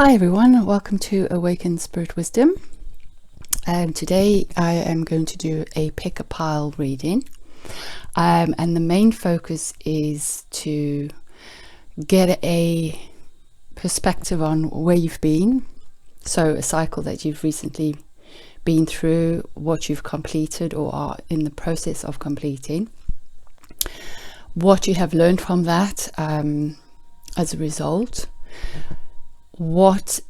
Hi everyone, welcome to Awaken Spirit Wisdom. Today I am going to do a pick a pile reading, and the main focus is to get a perspective on where you've been, so a cycle that you've recently been through, what you've completed or are in the process of completing, what you have learned from that as a result, what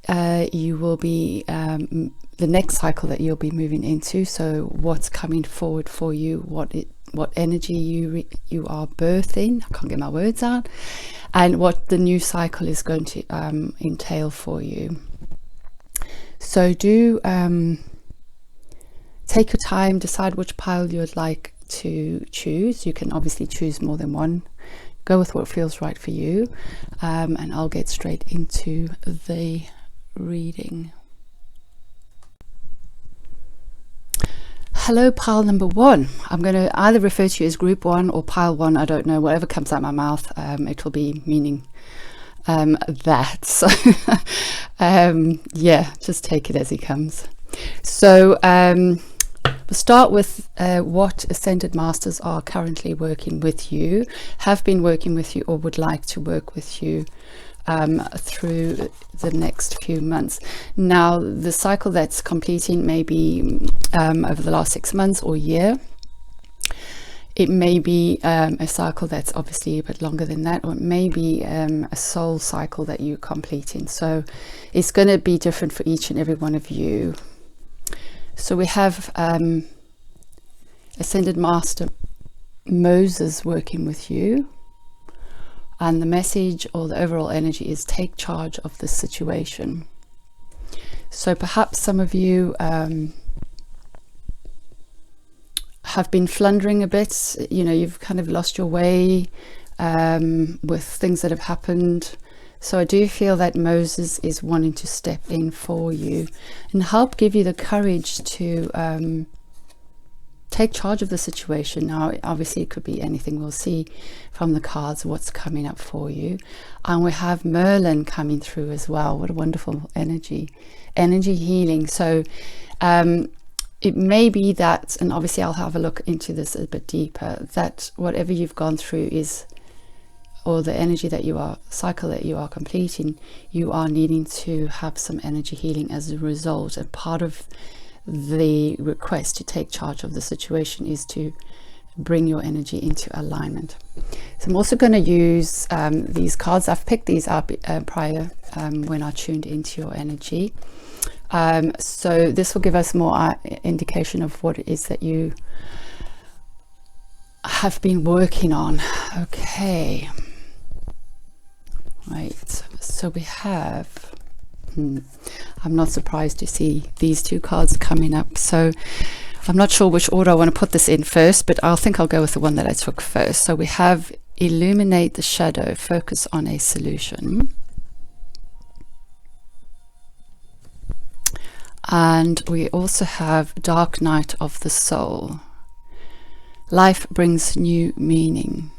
you will be the next cycle that you'll be moving into, so what's coming forward for you, what energy you are birthing, I can't get my words out, and what the new cycle is going to entail for you. So do take your time, decide which pile you'd like to choose. You can obviously choose more than one. Go with what feels right for you, and I'll get straight into the reading. Hello, pile number one. I'm going to either refer to you as group one or pile one. I don't know, whatever comes out my mouth, it will be meaning that. So yeah, just take it as it comes. So we'll start with what Ascended Masters are currently working with you, have been working with you, or would like to work with you through the next few months. Now, the cycle that's completing may be over the last 6 months or year. It may be a cycle that's obviously a bit longer than that, or it may be a soul cycle that you're completing. So it's going to be different for each and every one of you. So we have Ascended Master Moses working with you, and the message or the overall energy is take charge of the situation. So perhaps some of you have been floundering a bit, you know, you've kind of lost your way with things that have happened. So I do feel that Moses is wanting to step in for you and help give you the courage to take charge of the situation. Now, obviously, it could be anything. We'll see from the cards what's coming up for you. And we have Merlin coming through as well. What a wonderful energy healing. So it may be that, and obviously I'll have a look into this a bit deeper, that whatever you've gone through is, or the energy that you are, cycle that you are completing, you are needing to have some energy healing as a result. And part of the request to take charge of the situation is to bring your energy into alignment. So I'm also going to use these cards. I've picked these up prior when I tuned into your energy. So this will give us more indication of what it is that you have been working on. Okay. Right, so we have, I'm not surprised to see these two cards coming up. So I'm not sure which order I want to put this in first, but I think I'll go with the one that I took first. So we have Illuminate the Shadow, Focus on a Solution. And we also have Dark Night of the Soul, Life Brings New Meaning.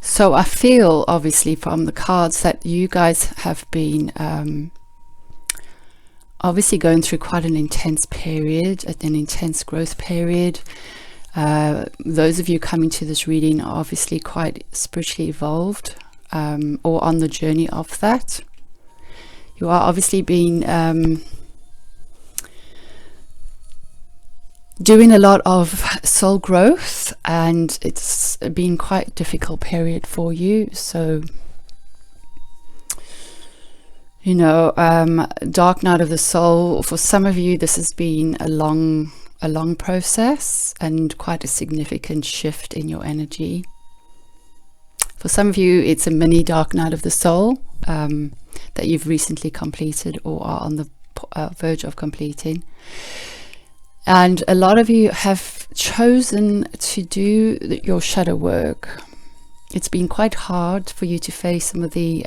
So I feel, obviously, from the cards that you guys have been obviously going through quite an intense period, an intense growth period. Those of you coming to this reading are obviously quite spiritually evolved, or on the journey of that. You are obviously being doing a lot of soul growth, and it's been quite a difficult period for you. So, you know, Dark Night of the Soul, for some of you this has been a long process and quite a significant shift in your energy. For some of you it's a mini Dark Night of the Soul that you've recently completed or are on the verge of completing. And a lot of you have chosen to do your shadow work. It's been quite hard for you to face some of the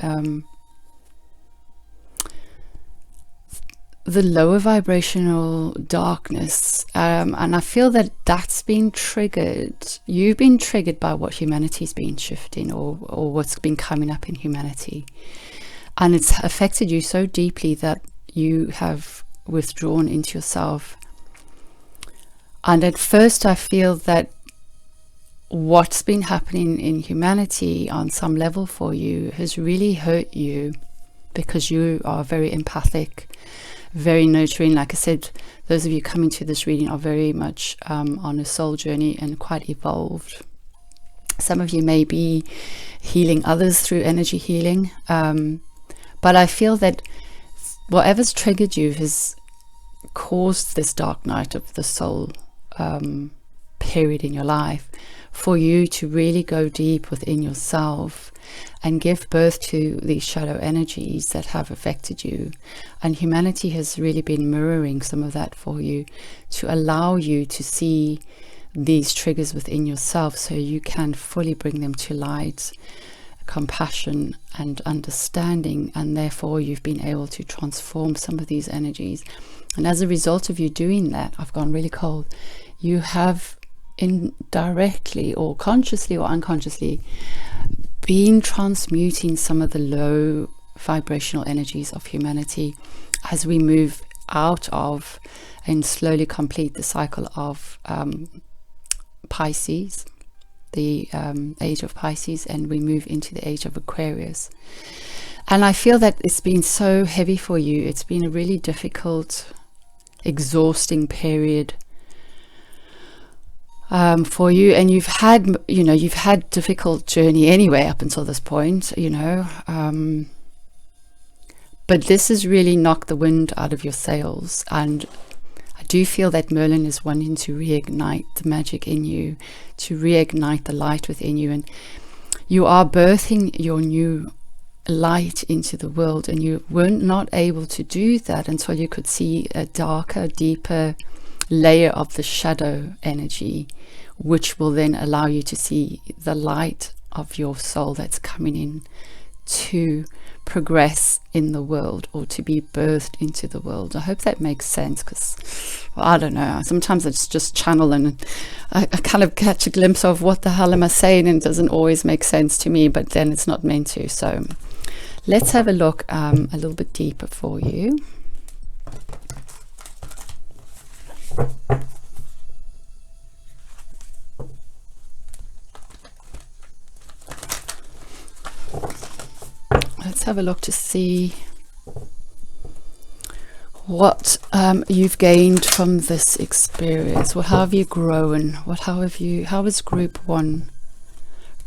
the lower vibrational darkness, and I feel that that's been triggered. You've been triggered by what humanity's been shifting, or what's been coming up in humanity, and it's affected you so deeply that you have withdrawn into yourself. And at first I feel that what's been happening in humanity on some level for you has really hurt you, because you are very empathic, very nurturing. Like I said, those of you coming to this reading are very much on a soul journey and quite evolved. Some of you may be healing others through energy healing, but I feel that whatever's triggered you has caused this dark night of the soul period in your life, for you to really go deep within yourself and give birth to these shadow energies that have affected you. And humanity has really been mirroring some of that for you, to allow you to see these triggers within yourself so you can fully bring them to light, compassion and understanding, and therefore you've been able to transform some of these energies. And as a result of you doing that, I've gone really cold, you have indirectly or consciously or unconsciously been transmuting some of the low vibrational energies of humanity as we move out of and slowly complete the cycle of Pisces, the age of Pisces, and we move into the age of Aquarius. And I feel that it's been so heavy for you. It's been a really difficult, exhausting period for you, and you've had difficult journey anyway up until this point, but this has really knocked the wind out of your sails. And I do feel that Merlin is wanting to reignite the magic in you, to reignite the light within you, and you are birthing your new light into the world, and you weren't not able to do that until you could see a darker, deeper layer of the shadow energy, which will then allow you to see the light of your soul that's coming in to progress in the world, or to be birthed into the world. I hope that makes sense, because I don't know, sometimes it's just channel and I kind of catch a glimpse of what the hell am I saying, and it doesn't always make sense to me, but then it's not meant to. So let's have a look a little bit deeper for you. Let's have a look to see what you've gained from this experience. Well, how have you grown? How has group 1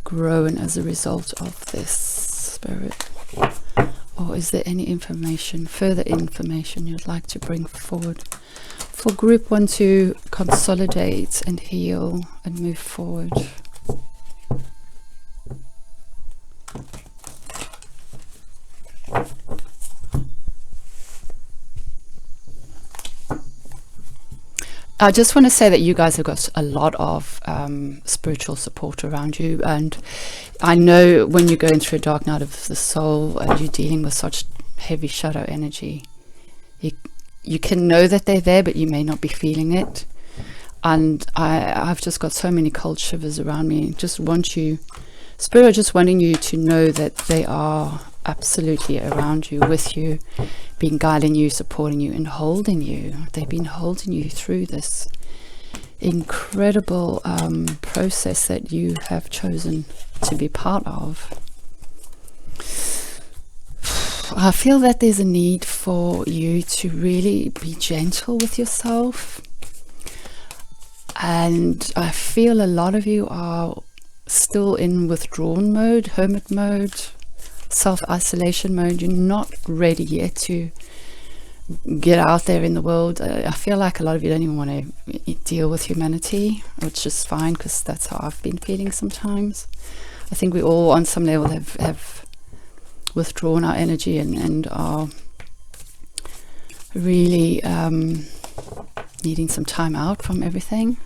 grown as a result of this, Spirit? Or is there any further information you'd like to bring forward for group 1 to consolidate and heal and move forward? I just want to say that you guys have got a lot of spiritual support around you, and I know when you're going through a dark night of the soul and you're dealing with such heavy shadow energy, you can know that they're there, but you may not be feeling it. And I've just got so many cold shivers around me. Spirit just wanting you to know that they are absolutely around you, with you, being guiding you, supporting you, and holding you. They've been holding you through this incredible process that you have chosen to be part of. I feel that there's a need for you to really be gentle with yourself, and I feel a lot of you are still in withdrawn mode, hermit mode, self-isolation mode. You're not ready yet to get out there in the world. I feel like a lot of you don't even want to deal with humanity, which is fine, because that's how I've been feeling sometimes. I think we all on some level have withdrawn our energy and are really needing some time out from everything.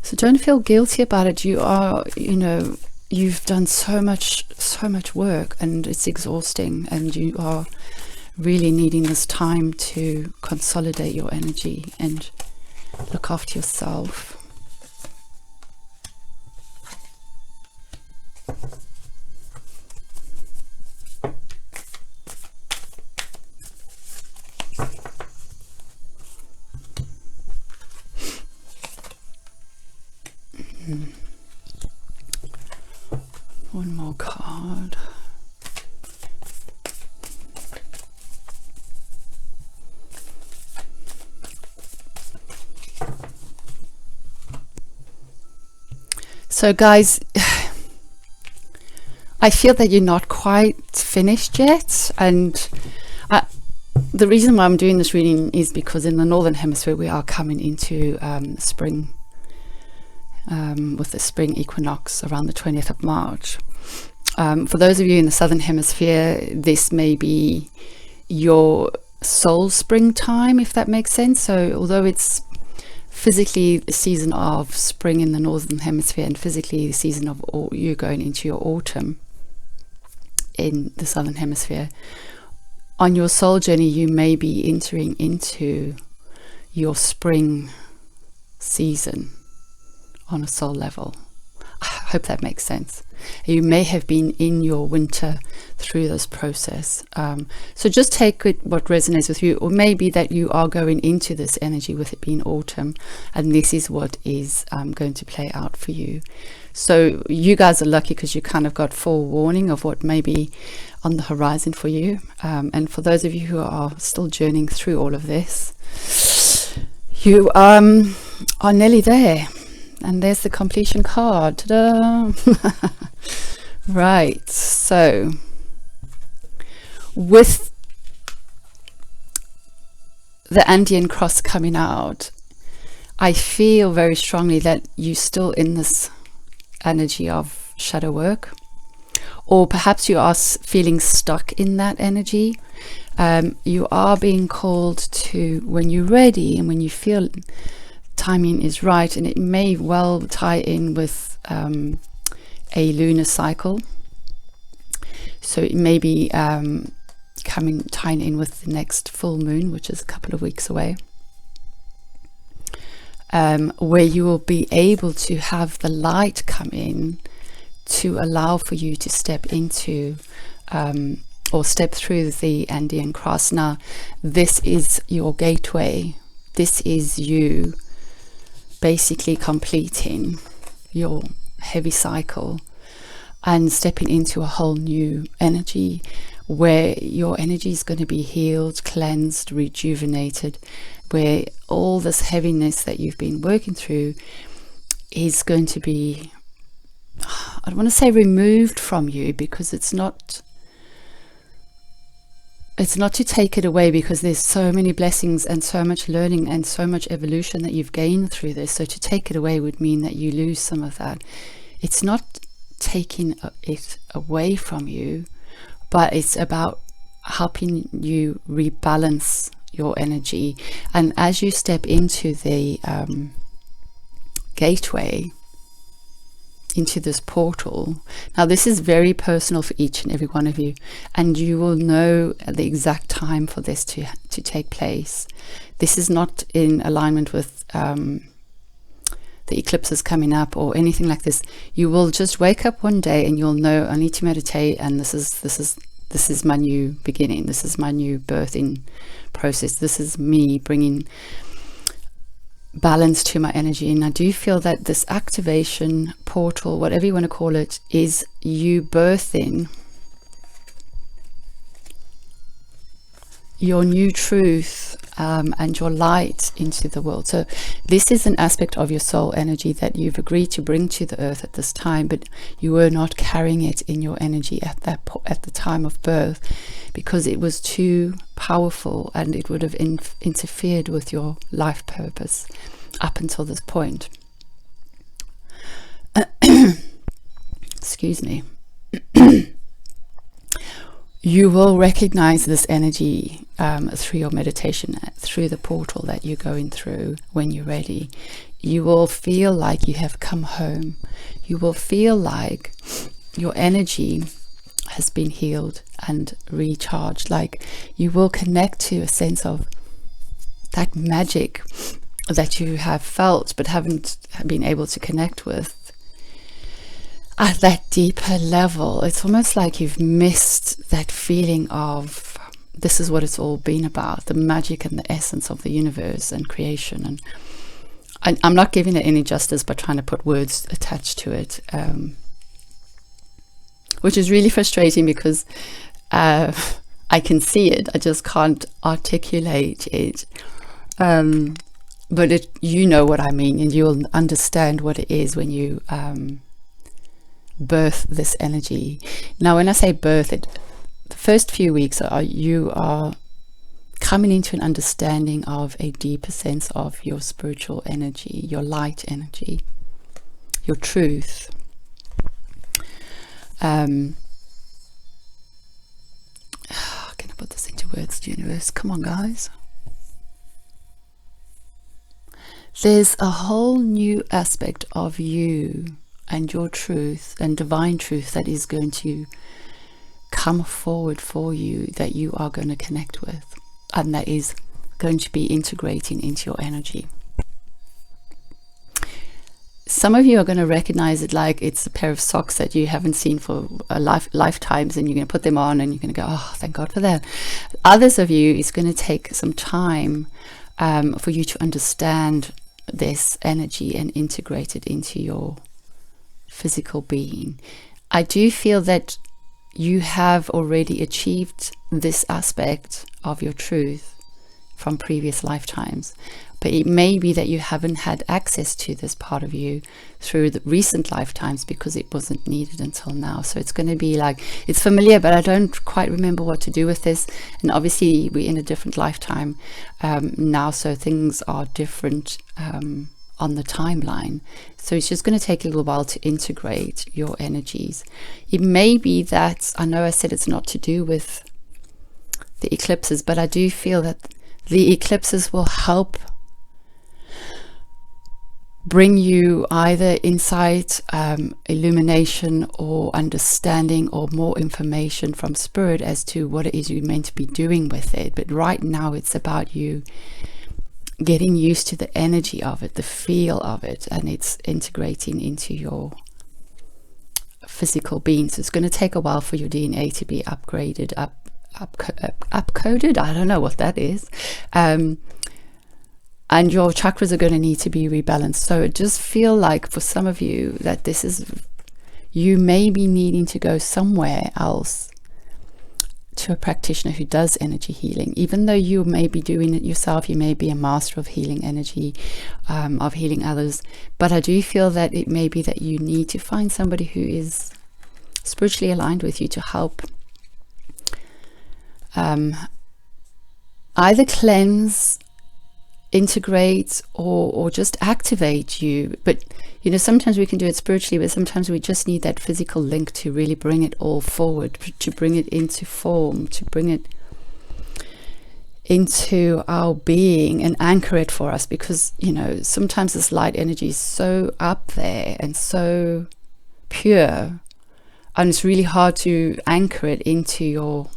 So don't feel guilty about it. You you've done so much work, and it's exhausting, and you are really needing this time to consolidate your energy and look after yourself. One more card. So guys, I feel that you're not quite finished yet, and the reason why I'm doing this reading is because in the Northern Hemisphere we are coming into spring, with the spring equinox around the 20th of March. For those of you in the Southern Hemisphere, this may be your soul springtime, if that makes sense. So although it's physically the season of spring in the Northern Hemisphere, and physically the season of you going into your autumn in the Southern Hemisphere, on your soul journey you may be entering into your spring season on a soul level. I hope that makes sense. You may have been in your winter through this process. So just take it what resonates with you, or maybe that you are going into this energy with it being autumn, and this is what is going to play out for you. So you guys are lucky because you kind of got forewarning of what may be on the horizon for you. And for those of you who are still journeying through all of this, you are nearly there. And there's the completion card. Ta-da! Right, so with the Andean cross coming out, I feel very strongly that you're still in this energy of shadow work, or perhaps you are feeling stuck in that energy. You are being called to, when you're ready and when you feel timing is right, and it may well tie in with a lunar cycle. So it may be tying in with the next full moon, which is a couple of weeks away, where you will be able to have the light come in to allow for you to step into or step through the Andean cross. Now, this is your gateway. This is you basically completing your heavy cycle and stepping into a whole new energy, where your energy is going to be healed, cleansed, rejuvenated, where all this heaviness that you've been working through is going to be, I don't want to say removed from you, because it's not to take it away, because there's so many blessings and so much learning and so much evolution that you've gained through this. So to take it away would mean that you lose some of that. It's not taking it away from you, but it's about helping you rebalance your energy. And as you step into the gateway, into this portal, now this is very personal for each and every one of you, and you will know the exact time for this to take place. This is not in alignment with the eclipses coming up or anything like this. You will just wake up one day and you'll know, I need to meditate, and this is my new beginning. This is my new birthing process. This is me bringing balance to my energy. And I do feel that this activation portal, whatever you want to call it, is you birthing your new truth and your light into the world. So this is an aspect of your soul energy that you've agreed to bring to the earth at this time, but you were not carrying it in your energy at the time of birth, because it was too powerful and it would have interfered with your life purpose up until this point. Excuse me. You will recognize this energy through your meditation, through the portal that you're going through when you're ready. You will feel like you have come home. You will feel like your energy has been healed and recharged. Like, you will connect to a sense of that magic that you have felt but haven't been able to connect with at that deeper level. It's almost like you've missed that feeling of, this is what it's all been about, the magic and the essence of the universe and creation. And I'm not giving it any justice by trying to put words attached to it, which is really frustrating, because I can see it, I just can't articulate it. But you know what I mean, and you'll understand what it is when you birth this energy. Now, when I say birth it, the first few weeks you are coming into an understanding of a deeper sense of your spiritual energy, your light energy, your truth. Can I put this into words, universe? Come on, guys. There's a whole new aspect of you and your truth and divine truth that is going to come forward for you, that you are going to connect with, and that is going to be integrating into your energy. Some of you are going to recognize it like it's a pair of socks that you haven't seen for lifetimes, and you're going to put them on and you're going to go, oh, thank God for that. Others of you, it's going to take some time for you to understand this energy and integrate it into your physical being. I do feel that you have already achieved this aspect of your truth from previous lifetimes, but it may be that you haven't had access to this part of you through the recent lifetimes because it wasn't needed until now. So it's going to be like, it's familiar, but I don't quite remember what to do with this. And obviously we're in a different lifetime now, so things are different on the timeline. So it's just going to take a little while to integrate your energies. It may be that, I know I said it's not to do with the eclipses, but I do feel that the eclipses will help bring you either insight, illumination, or understanding, or more information from spirit as to what it is you're meant to be doing with it. But right now it's about you getting used to the energy of it, the feel of it, and it's integrating into your physical being. So it's going to take a while for your DNA to be upgraded, upcoded. I don't know what that is. And your chakras are going to need to be rebalanced. So it just feel like for some of you that this is, you may be needing to go somewhere else to a practitioner who does energy healing. Even though you may be doing it yourself, you may be a master of healing energy, of healing others, but I do feel that it may be that you need to find somebody who is spiritually aligned with you to help either cleanse, integrate, or just activate you. But you know, sometimes we can do it spiritually, but sometimes we just need that physical link to really bring it all forward, to bring it into form, to bring it into our being and anchor it for us. Because you know, sometimes this light energy is so up there and so pure, and it's really hard to anchor it into your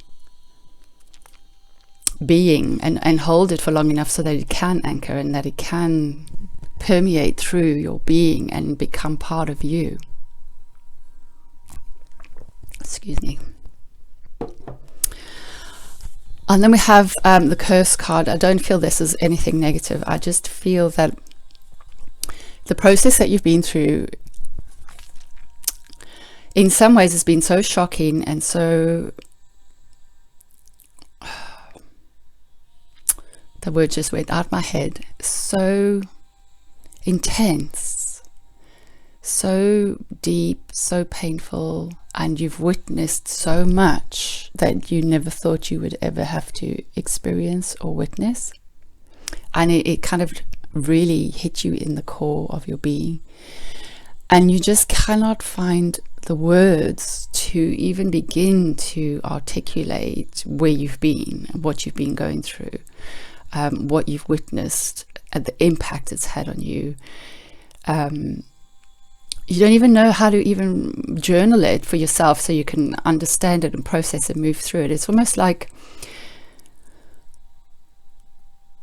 being and hold it for long enough so that it can anchor and that it can permeate through your being and become part of you. Excuse me. And then we have the curse card. I don't feel this is anything negative. I just feel that the process that you've been through in some ways has been so shocking and so, the word just went out my head, so intense, so deep, so painful, and you've witnessed so much that you never thought you would ever have to experience or witness. And it kind of really hit you in the core of your being, and you just cannot find the words to even begin to articulate where you've been and what you've been going through. What you've witnessed and the impact it's had on you. you don't even know how to even journal it for yourself so you can understand it and process and move through it. It's almost like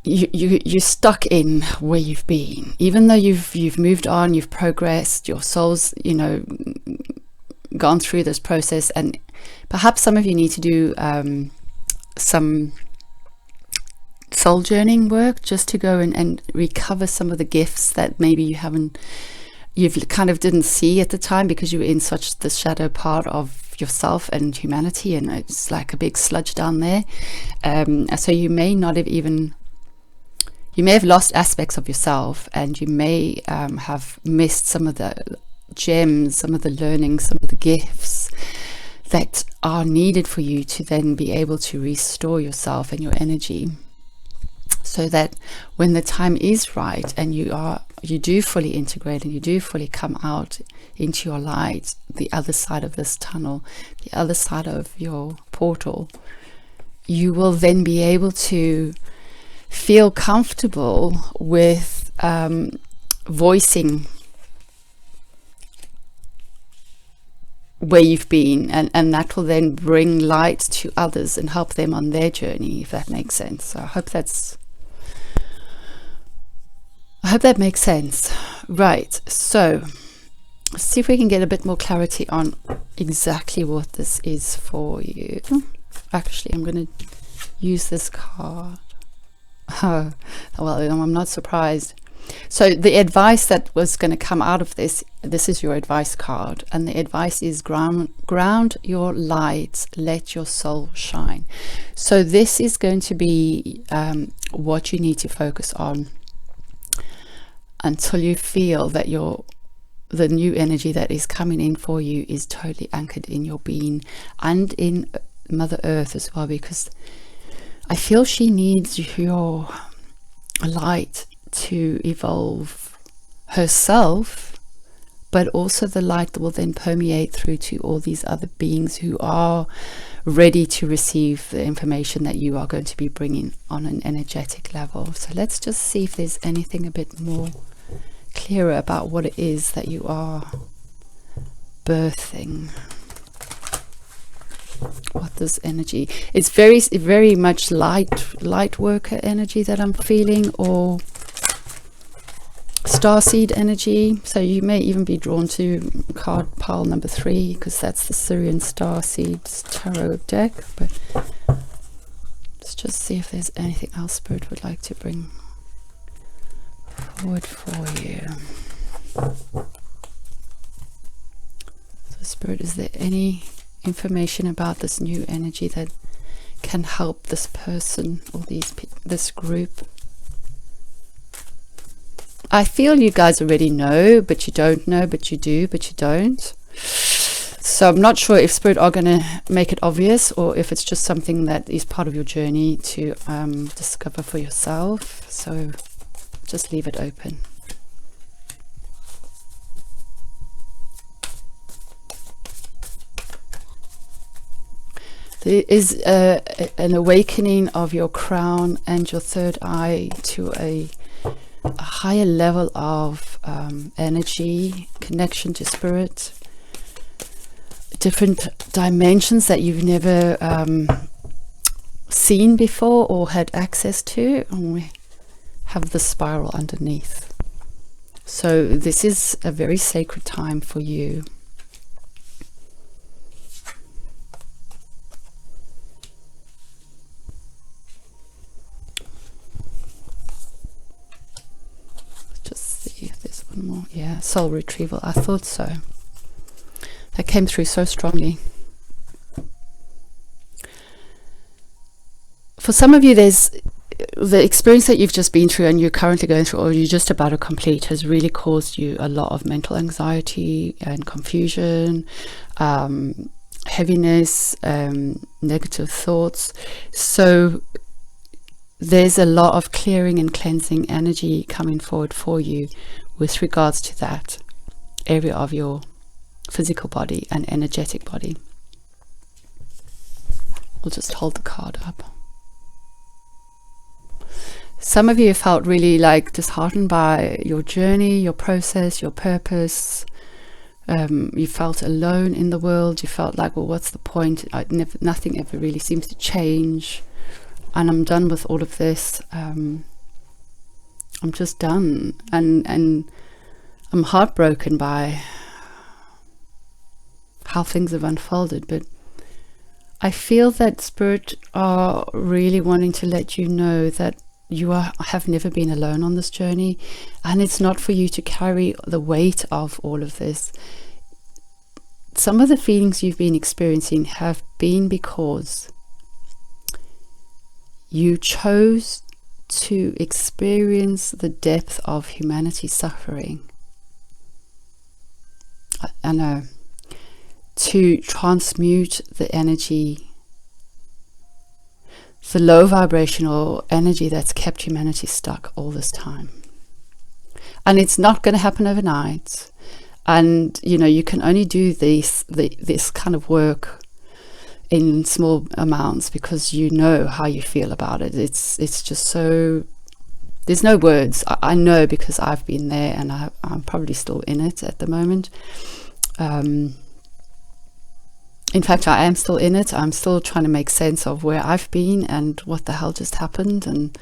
you're stuck in where you've been, even though you've moved on, you've progressed, your soul's, you know, gone through this process. And perhaps some of you need to do some soul journeying work just to go and recover some of the gifts that maybe you've kind of didn't see at the time because you were in such the shadow part of yourself and humanity, and it's like a big sludge down there. So you may not have even, you may have lost aspects of yourself, and you may have missed some of the gems, some of the learning, some of the gifts that are needed for you to then be able to restore yourself and your energy, so that when the time is right and you do fully integrate and you do fully come out into your light, the other side of this tunnel, the other side of your portal, you will then be able to feel comfortable with voicing where you've been, and that will then bring light to others and help them on their journey, if that makes sense. So I hope that makes sense. Right, so let's see if we can get a bit more clarity on exactly what this is for you. Actually, I'm going to use this card. Oh, well, I'm not surprised. So the advice that was going to come out of this is your advice card, and the advice is ground your light, let your soul shine. So this is going to be what you need to focus on until you feel that the new energy that is coming in for you is totally anchored in your being and in Mother Earth as well, because I feel she needs your light to evolve herself, but also the light that will then permeate through to all these other beings who are ready to receive the information that you are going to be bringing on an energetic level. So let's just see if there's anything a bit more clearer about what it is that you are birthing. What this energy, it's very much light worker energy that I'm feeling, or Starseed energy. So you may even be drawn to card pile number 3, because that's the Sirian Starseed tarot deck. But let's just see if there's anything else Spirit would like to bring forward for you. So Spirit, is there any information about this new energy that can help this person or this group? I feel you guys already know, but you don't know, but you do, but you don't. So I'm not sure if Spirit are going to make it obvious, or if it's just something that is part of your journey to discover for yourself. So just leave it open. There is an awakening of your crown and your third eye to a higher level of energy, connection to Spirit, different dimensions that you've never seen before or had access to. And we have the spiral underneath. So this is a very sacred time for you. More. Yeah, soul retrieval. I thought so. That came through so strongly. For some of you, there's the experience that you've just been through and you're currently going through, or you're just about to complete, has really caused you a lot of mental anxiety and confusion, heaviness, negative thoughts. So there's a lot of clearing and cleansing energy coming forward for you with regards to that area of your physical body and energetic body. We'll just hold the card up. Some of you felt really like disheartened by your journey, your process, your purpose, You felt alone in the world. You felt like, well, what's the point? Nothing ever really seems to change, and I'm done with all of this. I'm just done, and I'm heartbroken by how things have unfolded. But I feel that Spirit are really wanting to let you know that you have never been alone on this journey, and it's not for you to carry the weight of all of this. Some of the feelings you've been experiencing have been because you chose to experience the depth of humanity's suffering. I know. To transmute the energy, the low vibrational energy that's kept humanity stuck all this time. And it's not going to happen overnight. And you can only do this kind of work in small amounts, because you know how you feel about it. It's just so, there's no words. I know, because I've been there, and I'm probably still in it at the moment. In fact, I am still in it. I'm still trying to make sense of where I've been and what the hell just happened, and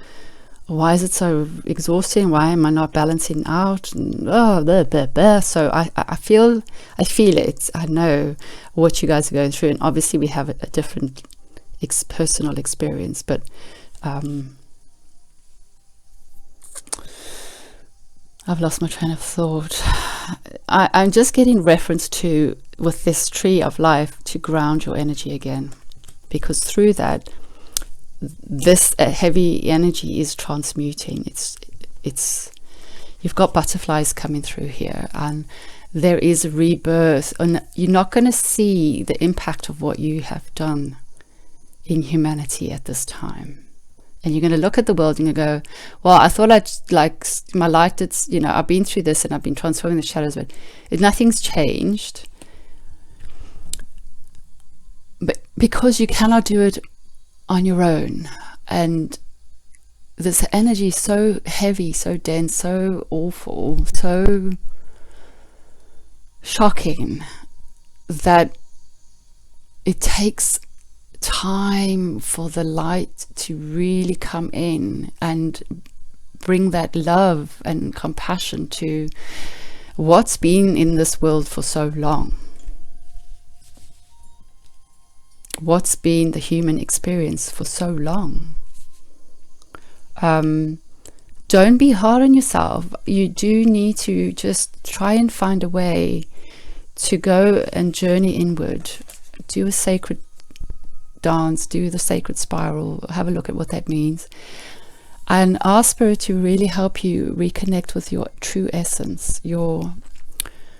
why is it so exhausting? Why am I not balancing out? And blah, blah, blah. So I feel it. I know what you guys are going through, and obviously we have a different personal experience, but I've lost my train of thought. I'm just getting reference to, with this tree of life, to ground your energy again, because through that, this heavy energy is transmuting. It's you've got butterflies coming through here, and there is a rebirth, and you're not going to see the impact of what you have done in humanity at this time. And you're going to look at the world and you go, well, I thought I'd like my light. It's, I've been through this and I've been transforming the shadows, but nothing's changed. But because you cannot do it on your own, and this energy is so heavy, so dense, so awful, so shocking, that it takes time for the light to really come in and bring that love and compassion to what's been in this world for so long, what's been the human experience for so long. Don't be hard on yourself. You do need to just try and find a way to go and journey inward. Do a sacred dance, do the sacred spiral, have a look at what that means, and ask Spirit to really help you reconnect with your true essence, your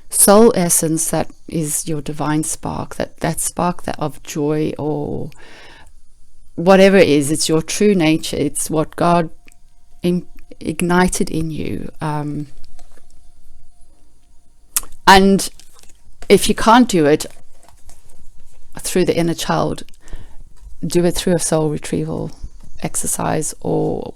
soul essence, that is your divine spark, that spark of joy, or whatever it is. It's your true nature. It's what God ignited in you. And if you can't do it through the inner child, do it through a soul retrieval exercise, or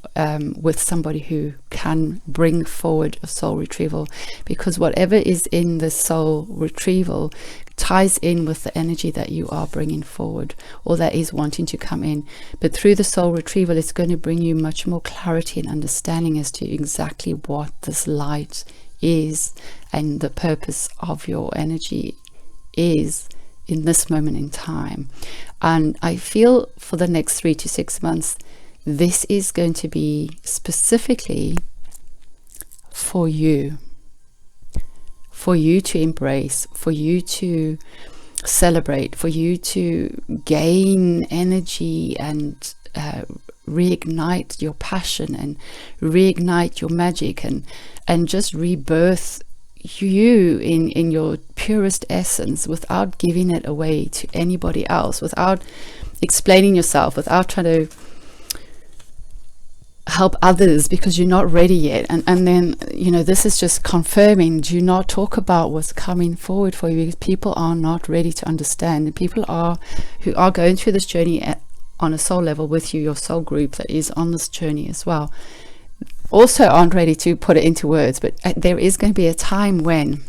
with somebody who can bring forward a soul retrieval, because whatever is in the soul retrieval ties in with the energy that you are bringing forward, or that is wanting to come in. But through the soul retrieval, it's going to bring you much more clarity and understanding as to exactly what this light is and the purpose of your energy is in this moment in time. And I feel for the next 3 to 6 months, this is going to be specifically for you to embrace, for you to celebrate, for you to gain energy and reignite your passion and reignite your magic, and just rebirth you in your purest essence, without giving it away to anybody else, without explaining yourself, without trying to help others because you're not ready yet. And then, this is just confirming, do not talk about what's coming forward for you, because people are not ready to understand. And people who are going through this journey on a soul level with you, your soul group that is on this journey as well, also aren't ready to put it into words. But there is going to be a time when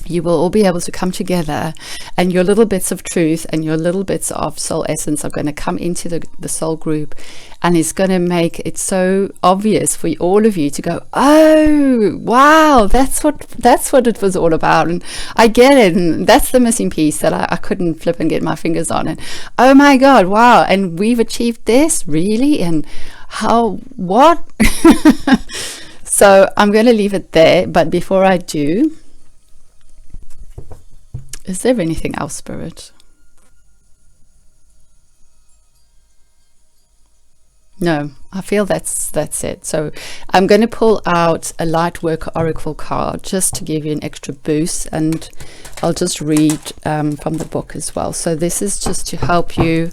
you will all be able to come together, and your little bits of truth and your little bits of soul essence are going to come into the soul group, and it's going to make it so obvious for all of you to go, oh wow, that's what it was all about, and I get it, and that's the missing piece that I couldn't flip and get my fingers on, and oh my god, wow, and we've achieved this, really, and how, what? So I'm going to leave it there, but before I do, is there anything else, Spirit? No, I feel that's it. So I'm going to pull out a Lightworker Oracle card just to give you an extra boost, and I'll just read from the book as well. So this is just to help you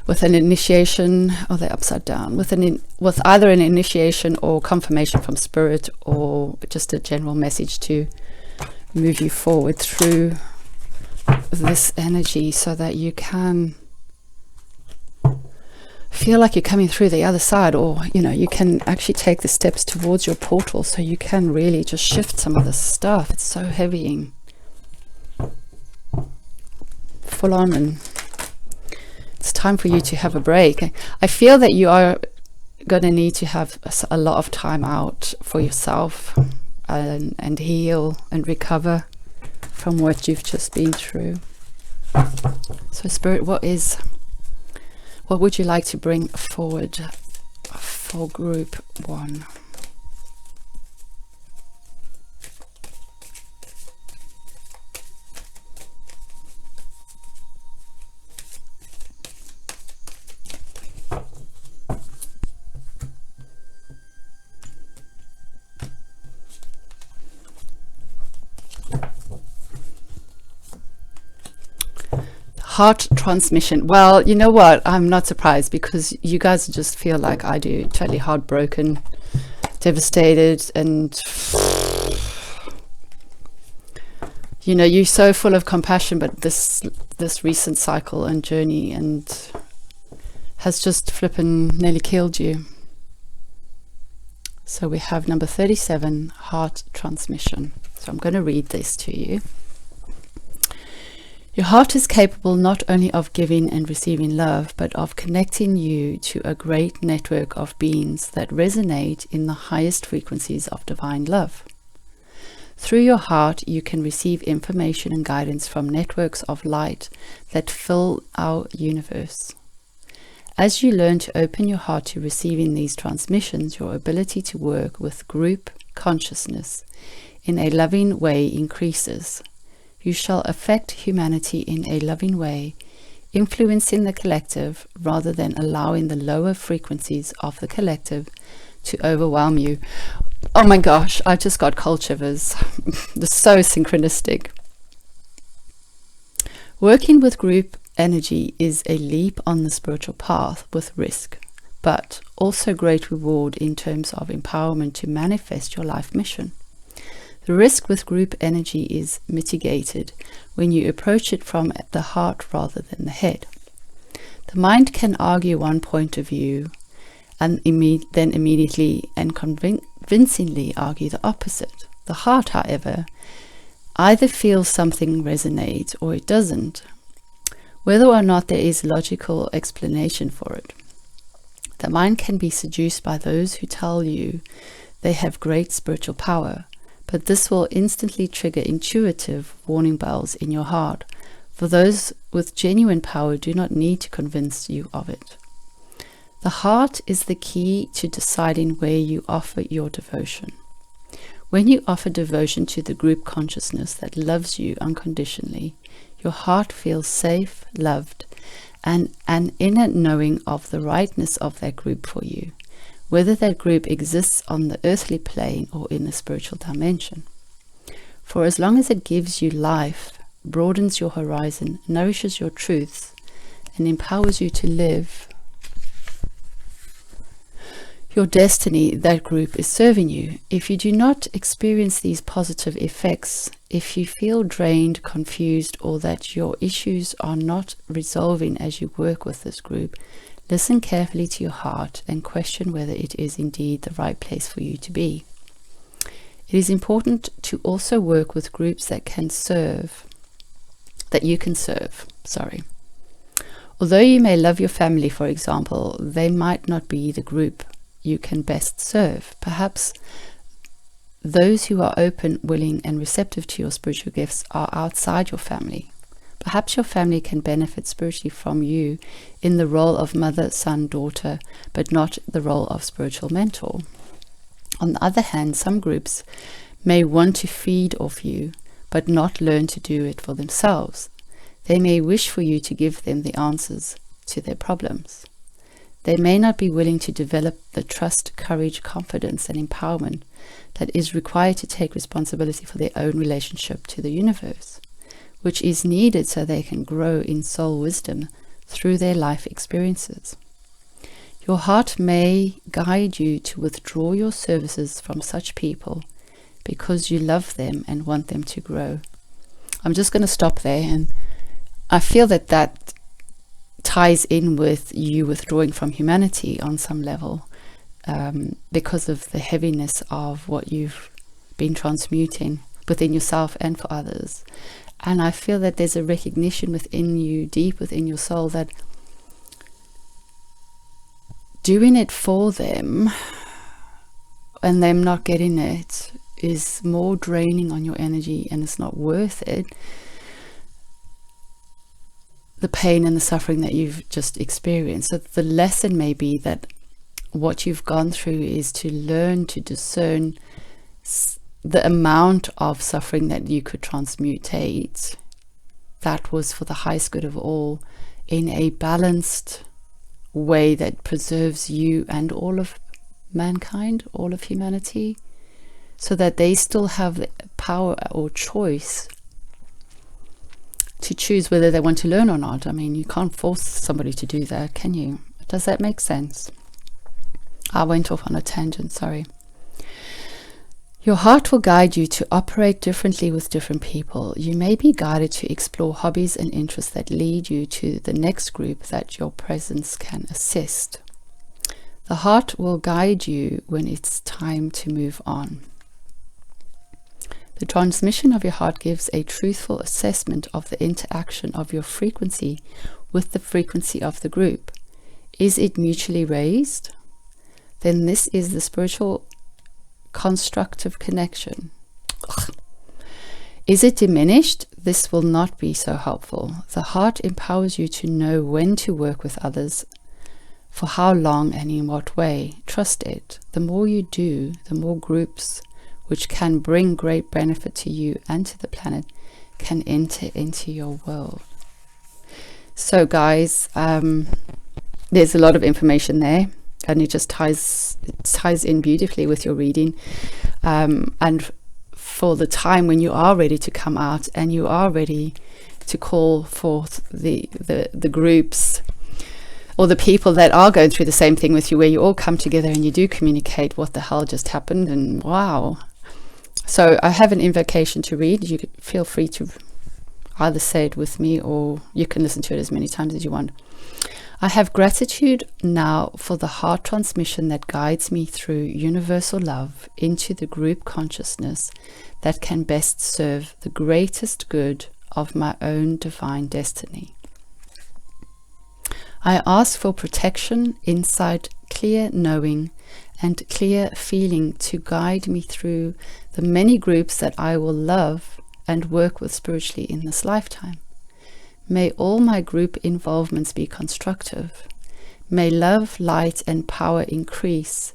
with an initiation, or they're upside down, with either an initiation or confirmation from Spirit, or just a general message to move you forward through this energy so that you can feel like you're coming through the other side, or you can actually take the steps towards your portal, so you can really just shift some of this stuff. It's so heavy and full on, and it's time for you to have a break. I feel that you are going to need to have a lot of time out for yourself, and heal and recover from what you've just been through. So Spirit, what would you like to bring forward for group 1? Heart transmission. Well, you know what? I'm not surprised, because you guys just feel like I do, totally heartbroken, devastated, and you're so full of compassion, but this recent cycle and journey and has just flippin' nearly killed you. So we have number 37, heart transmission. So I'm going to read this to you. Your heart is capable not only of giving and receiving love, but of connecting you to a great network of beings that resonate in the highest frequencies of divine love. Through your heart, you can receive information and guidance from networks of light that fill our universe. As you learn to open your heart to receiving these transmissions, your ability to work with group consciousness in a loving way increases. You shall affect humanity in a loving way, influencing the collective rather than allowing the lower frequencies of the collective to overwhelm you. Oh my gosh, I just got cold shivers. They're so synchronistic. Working with group energy is a leap on the spiritual path with risk, but also great reward in terms of empowerment to manifest your life mission. The risk with group energy is mitigated when you approach it from the heart rather than the head. The mind can argue one point of view and then immediately and convincingly argue the opposite. The heart, however, either feels something resonate or it doesn't, whether or not there is logical explanation for it. The mind can be seduced by those who tell you they have great spiritual power, but this will instantly trigger intuitive warning bells in your heart, for those with genuine power do not need to convince you of it. The heart is the key to deciding where you offer your devotion. When you offer devotion to the group consciousness that loves you unconditionally, your heart feels safe, loved, and an inner knowing of the rightness of that group for you, whether that group exists on the earthly plane or in the spiritual dimension. For as long as it gives you life, broadens your horizon, nourishes your truths, and empowers you to live your destiny, that group is serving you. If you do not experience these positive effects, if you feel drained, confused, or that your issues are not resolving as you work with this group, listen carefully to your heart and question whether it is indeed the right place for you to be. It is important to also work with groups that you can serve. Although you may love your family, for example, they might not be the group you can best serve. Perhaps those who are open, willing, and receptive to your spiritual gifts are outside your family. Perhaps your family can benefit spiritually from you in the role of mother, son, daughter, but not the role of spiritual mentor. On the other hand, some groups may want to feed off you, but not learn to do it for themselves. They may wish for you to give them the answers to their problems. They may not be willing to develop the trust, courage, confidence, and empowerment that is required to take responsibility for their own relationship to the universe, which is needed so they can grow in soul wisdom through their life experiences. Your heart may guide you to withdraw your services from such people because you love them and want them to grow. I'm just going to stop there, and I feel that ties in with you withdrawing from humanity on some level, because of the heaviness of what you've been transmuting within yourself and for others. And I feel that there's a recognition within you, deep within your soul, that doing it for them and them not getting it is more draining on your energy, and it's not worth it. The pain and the suffering that you've just experienced. So the lesson may be that what you've gone through is to learn to discern the amount of suffering that you could transmutate that was for the highest good of all, in a balanced way that preserves you and all of mankind, all of humanity, so that they still have the power or choice to choose whether they want to learn or not. I mean, you can't force somebody to do that, can you? Does that make sense? I went off on a tangent, sorry. Your heart will guide you to operate differently with different people. You may be guided to explore hobbies and interests that lead you to the next group that your presence can assist. The heart will guide you when it's time to move on. The transmission of your heart gives a truthful assessment of the interaction of your frequency with the frequency of the group. Is it mutually raised? Then this is the spiritual constructive connection. Is it diminished? This will not be so helpful. The heart empowers you to know when to work with others, for how long and in what way. Trust it. The more you do, the more groups which can bring great benefit to you and to the planet can enter into your world. So guys, there's a lot of information there, and it just ties in beautifully with your reading, and for the time when you are ready to come out and you are ready to call forth the groups or the people that are going through the same thing with you, where you all come together and you do communicate what the hell just happened, and wow. So I have an invocation to read. You feel free to either say it with me, or you can listen to it as many times as you want. I have gratitude now for the heart transmission that guides me through universal love into the group consciousness that can best serve the greatest good of my own divine destiny. I ask for protection, insight, clear knowing, and clear feeling to guide me through the many groups that I will love and work with spiritually in this lifetime. May all my group involvements be constructive. May love, light, and power increase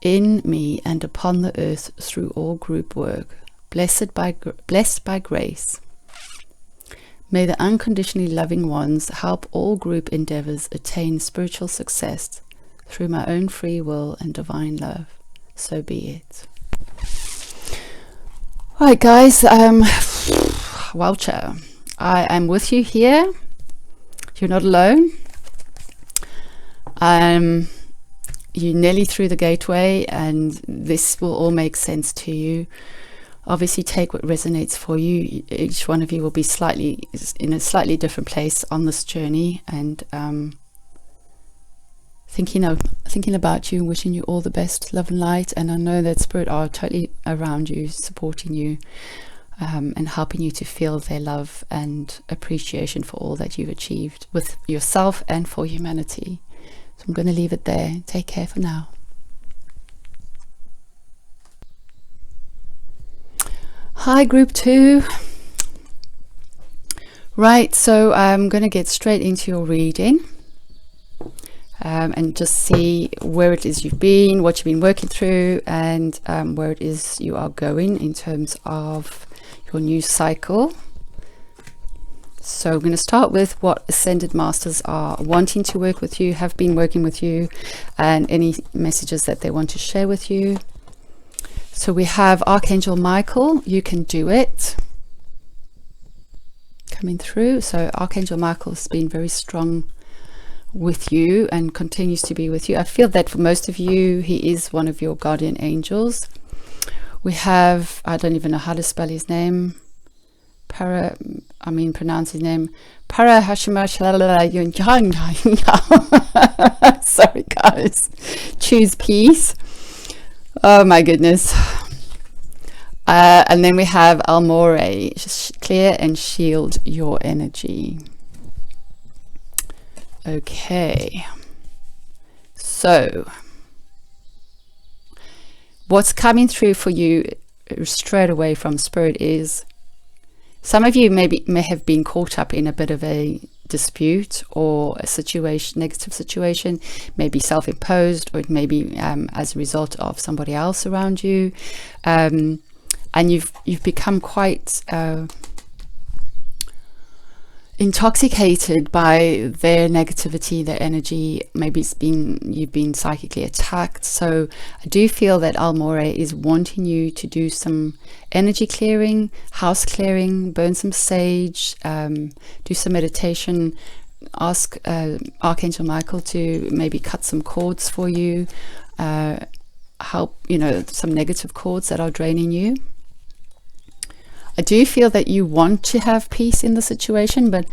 in me and upon the earth through all group work. Blessed by grace. May the unconditionally loving ones help all group endeavors attain spiritual success through my own free will and divine love. So be it. Alright guys, Welcher, I am with you here. You're not alone. You're nearly through the gateway, and this will all make sense to you. Obviously take what resonates for you. Each one of you will be in a slightly different place on this journey, and thinking about you, wishing you all the best love and light. And I know that Spirit are totally around you, supporting you, and helping you to feel their love and appreciation for all that you've achieved with yourself and for humanity. So I'm going to leave it there. Take care for now. Hi, group 2. Right, so I'm going to get straight into your reading, and just see where it is you've been, what you've been working through, and where it is you are going in terms of your new cycle. So I'm going to start with what Ascended Masters are wanting to work with you, have been working with you, and any messages that they want to share with you. So we have Archangel Michael, you can do it, coming through. So Archangel Michael has been very strong with you and continues to be with you. I feel that for most of you, he is one of your guardian angels. We have, I don't even know how to spell his name, pronounce his name, sorry guys, choose peace. Oh my goodness. And then we have Almore, just clear and shield your energy. Okay, so what's coming through for you straight away from Spirit is, some of you may have been caught up in a bit of a dispute or a situation, negative situation, maybe self-imposed, or it may be as a result of somebody else around you, and you've become quite intoxicated by their negativity, their energy. Maybe you've been psychically attacked. So I do feel that Almore is wanting you to do some energy clearing, house clearing, burn some sage, do some meditation, ask Archangel Michael to maybe cut some cords for you, help, some negative cords that are draining you. I do feel that you want to have peace in the situation, but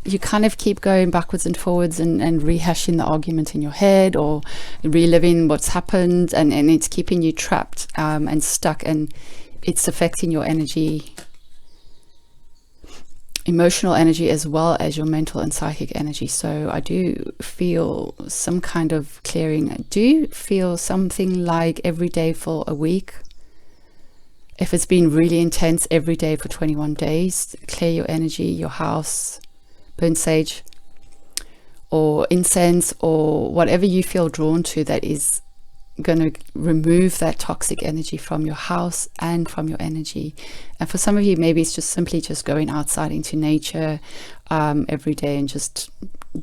you kind of keep going backwards and forwards and rehashing the argument in your head, or reliving what's happened, and it's keeping you trapped and stuck, and it's affecting your energy, emotional energy, as well as your mental and psychic energy. So I do feel some kind of clearing. I do feel something like every day for a week. If it's been really intense, every day for 21 days, clear your energy, your house, burn sage or incense or whatever you feel drawn to that is going to remove that toxic energy from your house and from your energy. And for some of you, maybe it's just simply just going outside into nature every day and just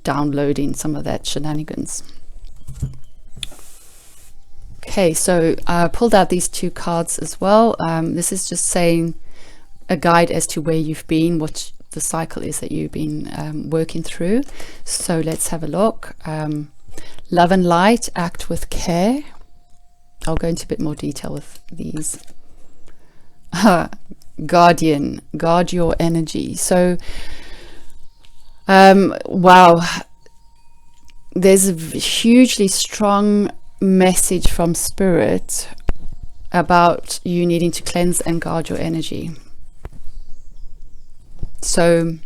downloading some of that shenanigans. Okay, so I pulled out these 2 cards as well. This is just saying a guide as to where you've been, what the cycle is that you've been working through. So let's have a look. Love and light, act with care. I'll go into a bit more detail with these. Guardian, guard your energy. So, wow, there's a hugely strong message from Spirit about you needing to cleanse and guard your energy. So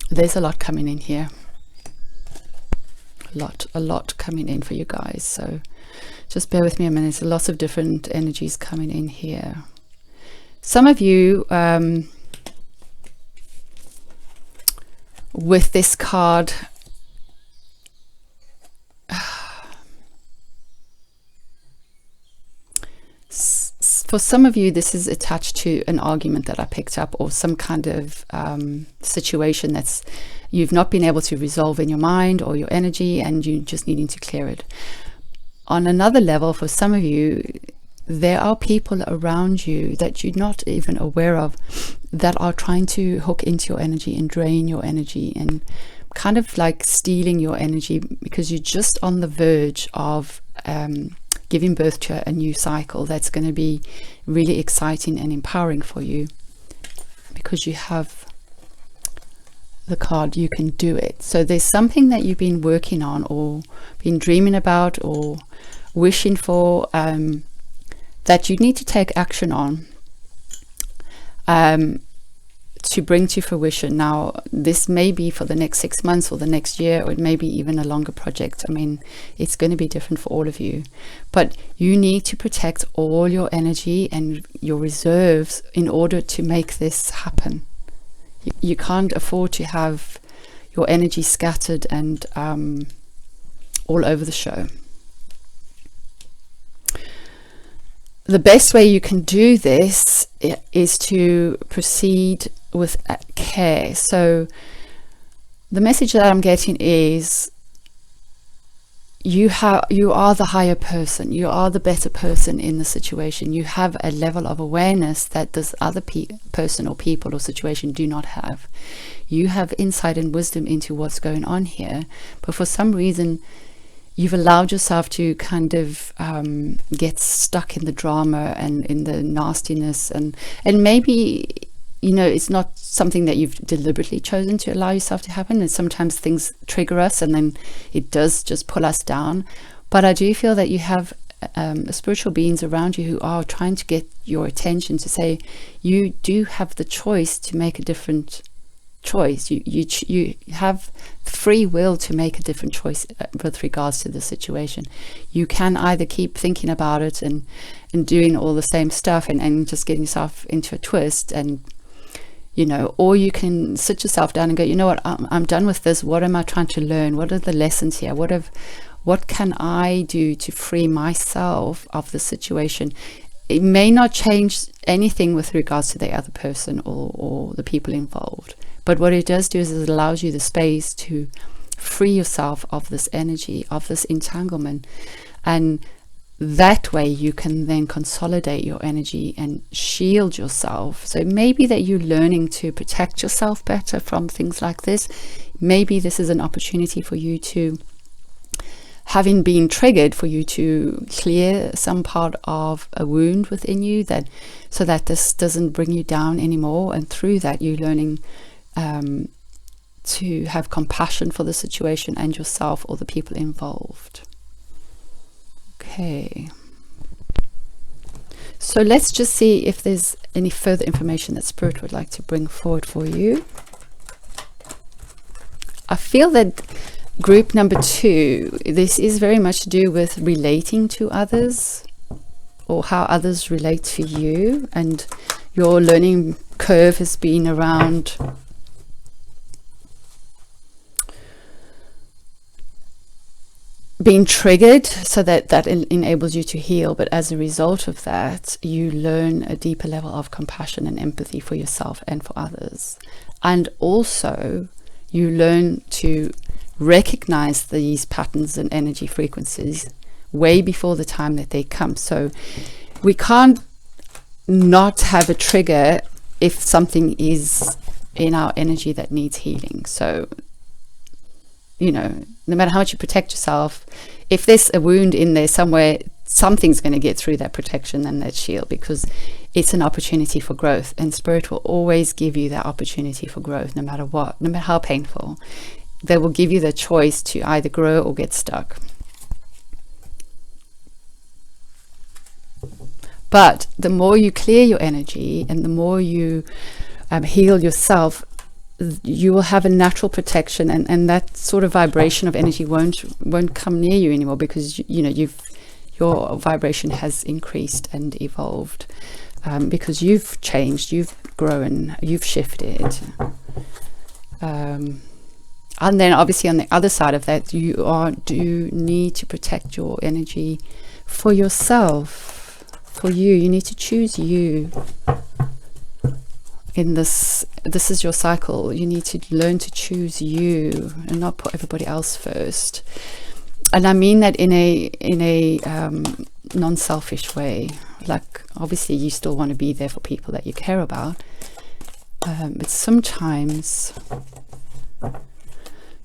there's a lot coming in here, a lot coming in for you guys. So just bear with me a minute. There's lots of different energies coming in here. Some of you with this card, for some of you, this is attached to an argument that I picked up, or some kind of situation that's you've not been able to resolve in your mind or your energy, and you just needing to clear it. On another level, for some of you, there are people around you that you're not even aware of that are trying to hook into your energy and drain your energy and kind of like stealing your energy, because you're just on the verge of giving birth to a new cycle that's going to be really exciting and empowering for you, because you have the card you can do it. So there's something that you've been working on or been dreaming about or wishing for, that you need to take action on, to bring to fruition. Now, this may be for the next 6 months or the next year, or it may be even a longer project. I mean, it's going to be different for all of you. But you need to protect all your energy and your reserves in order to make this happen. You can't afford to have your energy scattered and all over the show. The best way you can do this is to proceed with care. So the message that I'm getting is you are the higher person. You are the better person in the situation. You have a level of awareness that this other person or people or situation do not have. You have insight and wisdom into what's going on here, but for some reason you've allowed yourself to kind of get stuck in the drama and in the nastiness, and maybe, you know, it's not something that you've deliberately chosen to allow yourself to happen, and sometimes things trigger us and then it does just pull us down. But I do feel that you have spiritual beings around you who are trying to get your attention, to say you do have the choice to make a different choice. You have free will to make a different choice with regards to the situation. You can either keep thinking about it and doing all the same stuff and just getting yourself into a twist, and you know, or you can sit yourself down and go, you know what, I'm done with this. What am I trying to learn? What are the lessons here? What can I do to free myself of the situation? It may not change anything with regards to the other person or the people involved, but what it does do is it allows you the space to free yourself of this energy, of this entanglement, and that way you can then consolidate your energy and shield yourself. So maybe that you're learning to protect yourself better from things like this. Maybe this is an opportunity for you to, having been triggered, for you to clear some part of a wound within you, that so that this doesn't bring you down anymore, and through that you're learning to have compassion for the situation and yourself or the people involved. Okay, so let's just see if there's any further information that Spirit would like to bring forward for you. I feel that group number 2, this is very much to do with relating to others, or how others relate to you, and your learning curve has been around being triggered, so that enables you to heal. But as a result of that, you learn a deeper level of compassion and empathy for yourself and for others. And also you learn to recognize these patterns and energy frequencies way before the time that they come. So we can't not have a trigger if something is in our energy that needs healing. So, you know, no matter how much you protect yourself, if there's a wound in there somewhere, something's going to get through that protection and that shield, because it's an opportunity for growth, and Spirit will always give you that opportunity for growth, no matter what, no matter how painful. They will give you the choice to either grow or get stuck. But the more you clear your energy and the more you heal yourself, you will have a natural protection, and that sort of vibration of energy won't come near you anymore, because you know your vibration has increased and evolved, because you've changed, you've grown, you've shifted. And then obviously on the other side of that, you do need to protect your energy for yourself, for you. You need to choose you. In this is your cycle. You need to learn to choose you and not put everybody else first. And I mean that in a non-selfish way. Like, obviously you still want to be there for people that you care about, but sometimes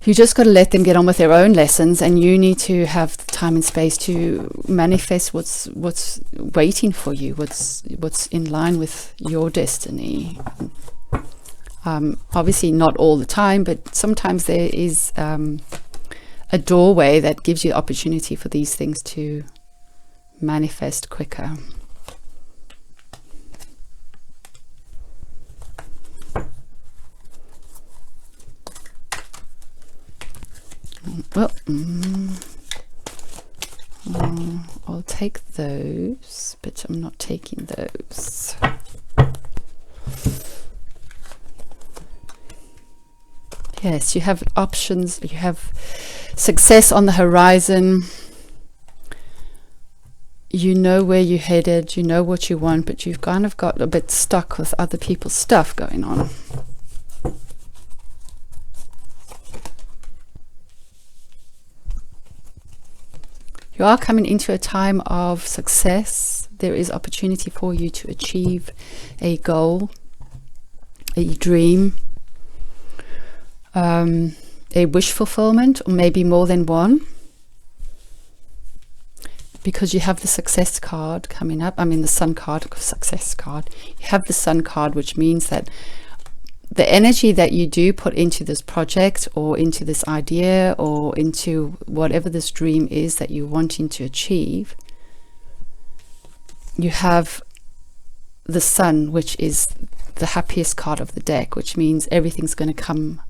you just got to let them get on with their own lessons, and you need to have the time and space to manifest what's waiting for you, what's in line with your destiny. Obviously not all the time, but sometimes there is a doorway that gives you opportunity for these things to manifest quicker. Well, I'll take those, but I'm not taking those. Yes, you have options, you have success on the horizon. You know where you're headed, you know what you want, but you've kind of got a bit stuck with other people's stuff going on. You are coming into a time of success. There is opportunity for you to achieve a goal, a dream, a wish fulfillment, or maybe more than one. Because you have the success card coming up. I mean the sun card, success card. You have the sun card, which means that the energy that you do put into this project or into this idea or into whatever this dream is that you're wanting to achieve, you have the sun, which is the happiest card of the deck, which means everything's going to come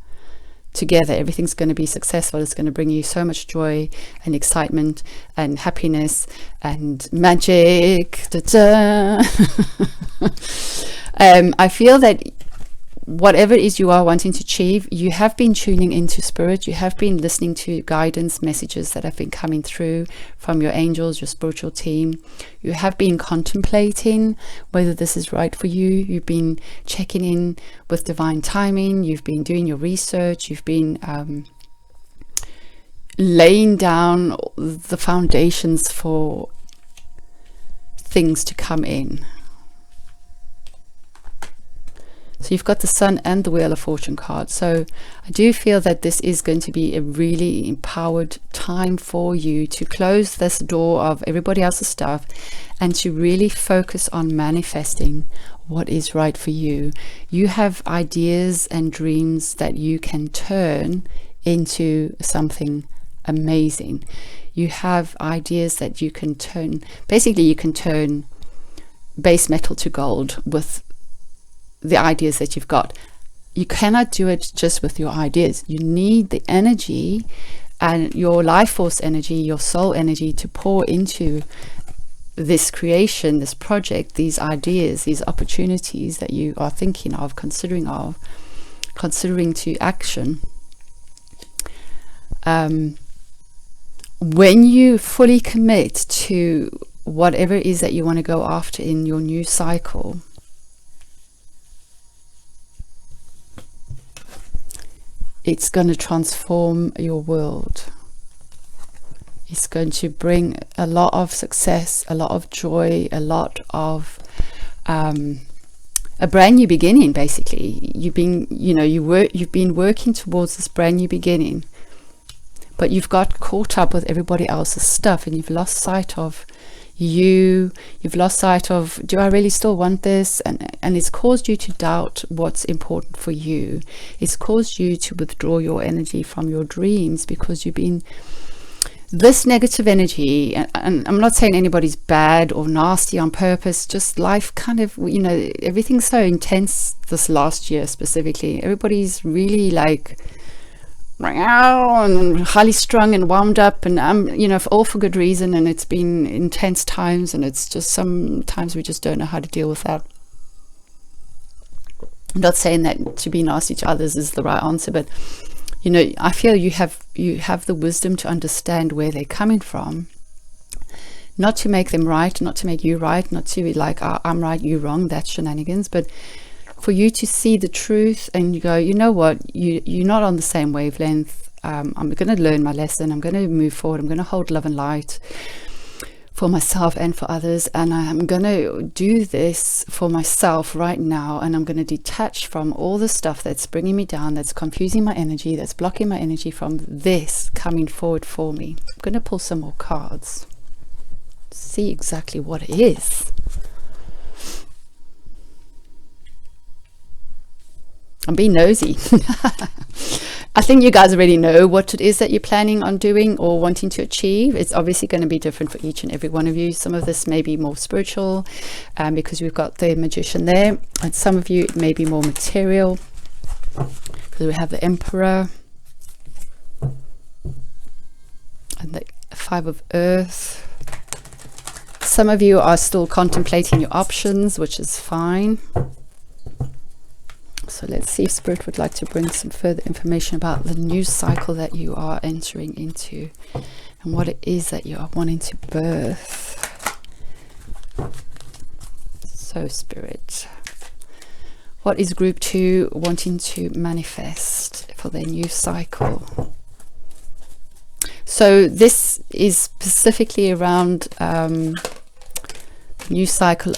together, everything's going to be successful. It's going to bring you so much joy and excitement and happiness and magic. I feel that whatever it is you are wanting to achieve, you have been tuning into spirit, you have been listening to guidance messages that have been coming through from your angels, your spiritual team. You have been contemplating whether this is right for you. You've been checking in with divine timing. You've been doing your research. You've been laying down the foundations for things to come in. So you've got the Sun and the Wheel of Fortune card. So I do feel that this is going to be a really empowered time for you to close this door of everybody else's stuff and to really focus on manifesting what is right for you. You have ideas and dreams that you can turn into something amazing. You have ideas that you can turn, basically you can turn base metal to gold with the ideas that you've got. You cannot do it just with your ideas. You need the energy and your life force energy, your soul energy to pour into this creation, this project, these ideas, these opportunities that you are thinking of, considering to action. When you fully commit to whatever it is that you want to go after in your new cycle, it's going to transform your world. It's going to bring a lot of success, a lot of joy, a lot of a brand new beginning. Basically, you've been working towards this brand new beginning, but you've got caught up with everybody else's stuff, and you've lost sight of you. You've lost sight of, do I really still want this? And it's caused you to doubt what's important for you. It's caused you to withdraw your energy from your dreams because you've been this negative energy. And I'm not saying anybody's bad or nasty on purpose, just life kind of, everything's so intense this last year specifically. Everybody's really like and highly strung and wound up, and all for good reason, and it's been intense times, and it's just sometimes we just don't know how to deal with that. I'm not saying that to be nasty to others is the right answer, but I feel you have the wisdom to understand where they're coming from, not to make them right, not to make you right, not to be like, I'm right, you wrong, that's shenanigans, but for you to see the truth and you go, you know what, you're not on the same wavelength. I'm going to learn my lesson. I'm going to move forward. I'm going to hold love and light for myself and for others. And I'm going to do this for myself right now. And I'm going to detach from all the stuff that's bringing me down, that's confusing my energy, that's blocking my energy from this coming forward for me. I'm going to pull some more cards, see exactly what it is. I'm being nosy. I think you guys already know what it is that you're planning on doing or wanting to achieve. It's obviously going to be different for each and every one of you. Some of this may be more spiritual, because we've got the Magician there, and some of you it may be more material, because we have the Emperor and the Five of Earth. Some of you are still contemplating your options, which is fine. So let's see if Spirit would like to bring some further information about the new cycle that you are entering into and what it is that you are wanting to birth. So Spirit, what is group 2 wanting to manifest for their new cycle? So this is specifically around new cycle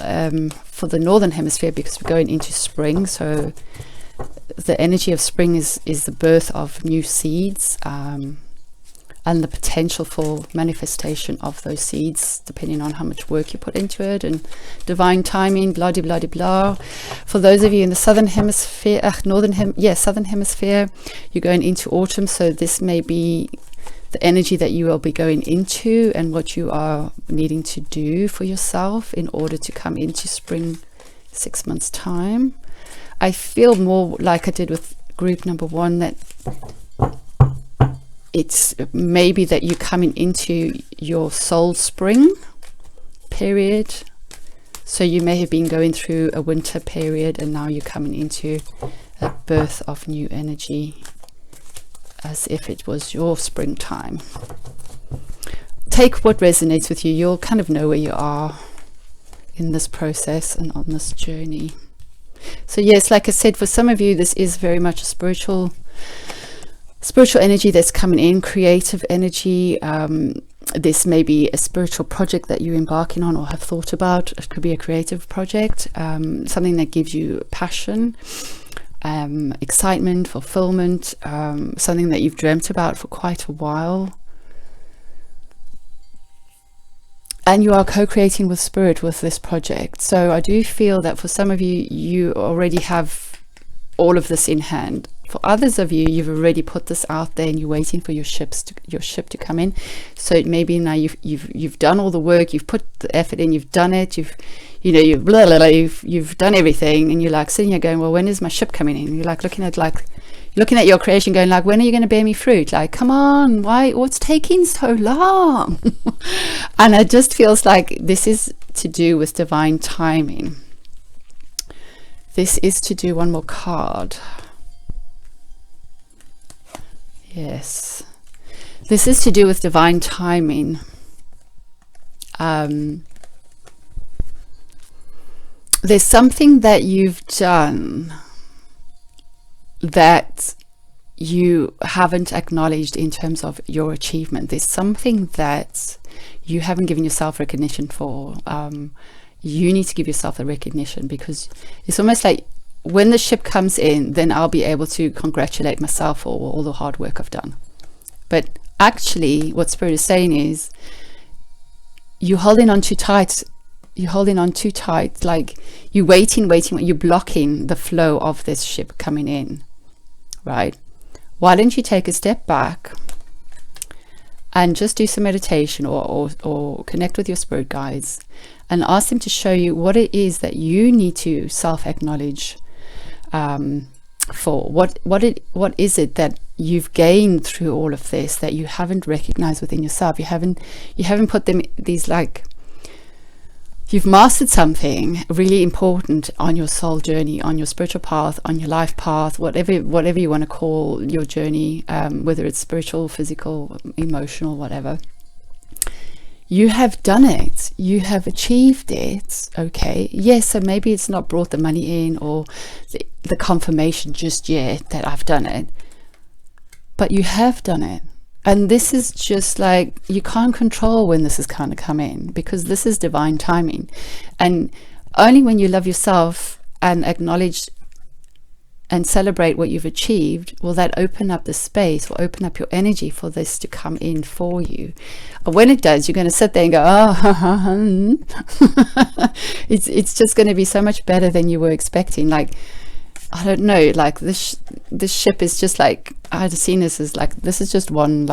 for the northern hemisphere, because we're going into spring. So the energy of spring is the birth of new seeds, and the potential for manifestation of those seeds, depending on how much work you put into it, and divine timing, blah blah blah blah. For those of you in the southern hemisphere, southern hemisphere, you're going into autumn. So this may be the energy that you will be going into and what you are needing to do for yourself in order to come into spring 6 months time. I feel more like I did with group number 1, that it's maybe that you're coming into your soul spring period. So you may have been going through a winter period and now you're coming into a birth of new energy, as if it was your springtime. Take what resonates with you. You'll kind of know where you are in this process and on this journey. So yes, like I said, for some of you, this is very much a spiritual energy that's coming in, creative energy. This may be a spiritual project that you're embarking on or have thought about. It could be a creative project, something that gives you passion, excitement, fulfillment, something that you've dreamt about for quite a while. And you are co-creating with Spirit with this project. So I do feel that for some of you, you already have all of this in hand. For others of you, you've already put this out there and you're waiting for your ship to come in. So it may be now you've done all the work, you've put the effort in, you've done it, you've done everything, and you're like sitting here going, well, when is my ship coming in? You're like looking at your creation going like, when are you going to bear me fruit? Like, come on, what's taking so long? And it just feels like this is to do with divine timing. This is to do one more card. Yes, this is to do with divine timing. There's something that you've done that you haven't acknowledged in terms of your achievement. There's something that you haven't given yourself recognition for. You need to give yourself the recognition, because it's almost like when the ship comes in, then I'll be able to congratulate myself for all the hard work I've done. But actually what Spirit is saying is you're holding on too tight. You're holding on too tight, like you're waiting, you're blocking the flow of this ship coming in, right? Why don't you take a step back and just do some meditation or connect with your spirit guides and ask them to show you what it is that you need to self-acknowledge for. What is it that you've gained through all of this that you haven't recognized within yourself? You haven't put them these, like, you've mastered something really important on your soul journey, on your spiritual path, on your life path, whatever you want to call your journey, whether it's spiritual, physical, emotional, whatever. You have done it. You have achieved it. Okay. Yes. So maybe it's not brought the money in or the confirmation just yet that I've done it, but you have done it. And this is just like, you can't control when this is going to come in, because this is divine timing. And only when you love yourself and acknowledge and celebrate what you've achieved will that open up the space, or open up your energy for this to come in for you. And when it does, you're going to sit there and go, oh, it's just going to be so much better than you were expecting. Like, I don't know, like this ship is just like, I had seen this as like, this is just one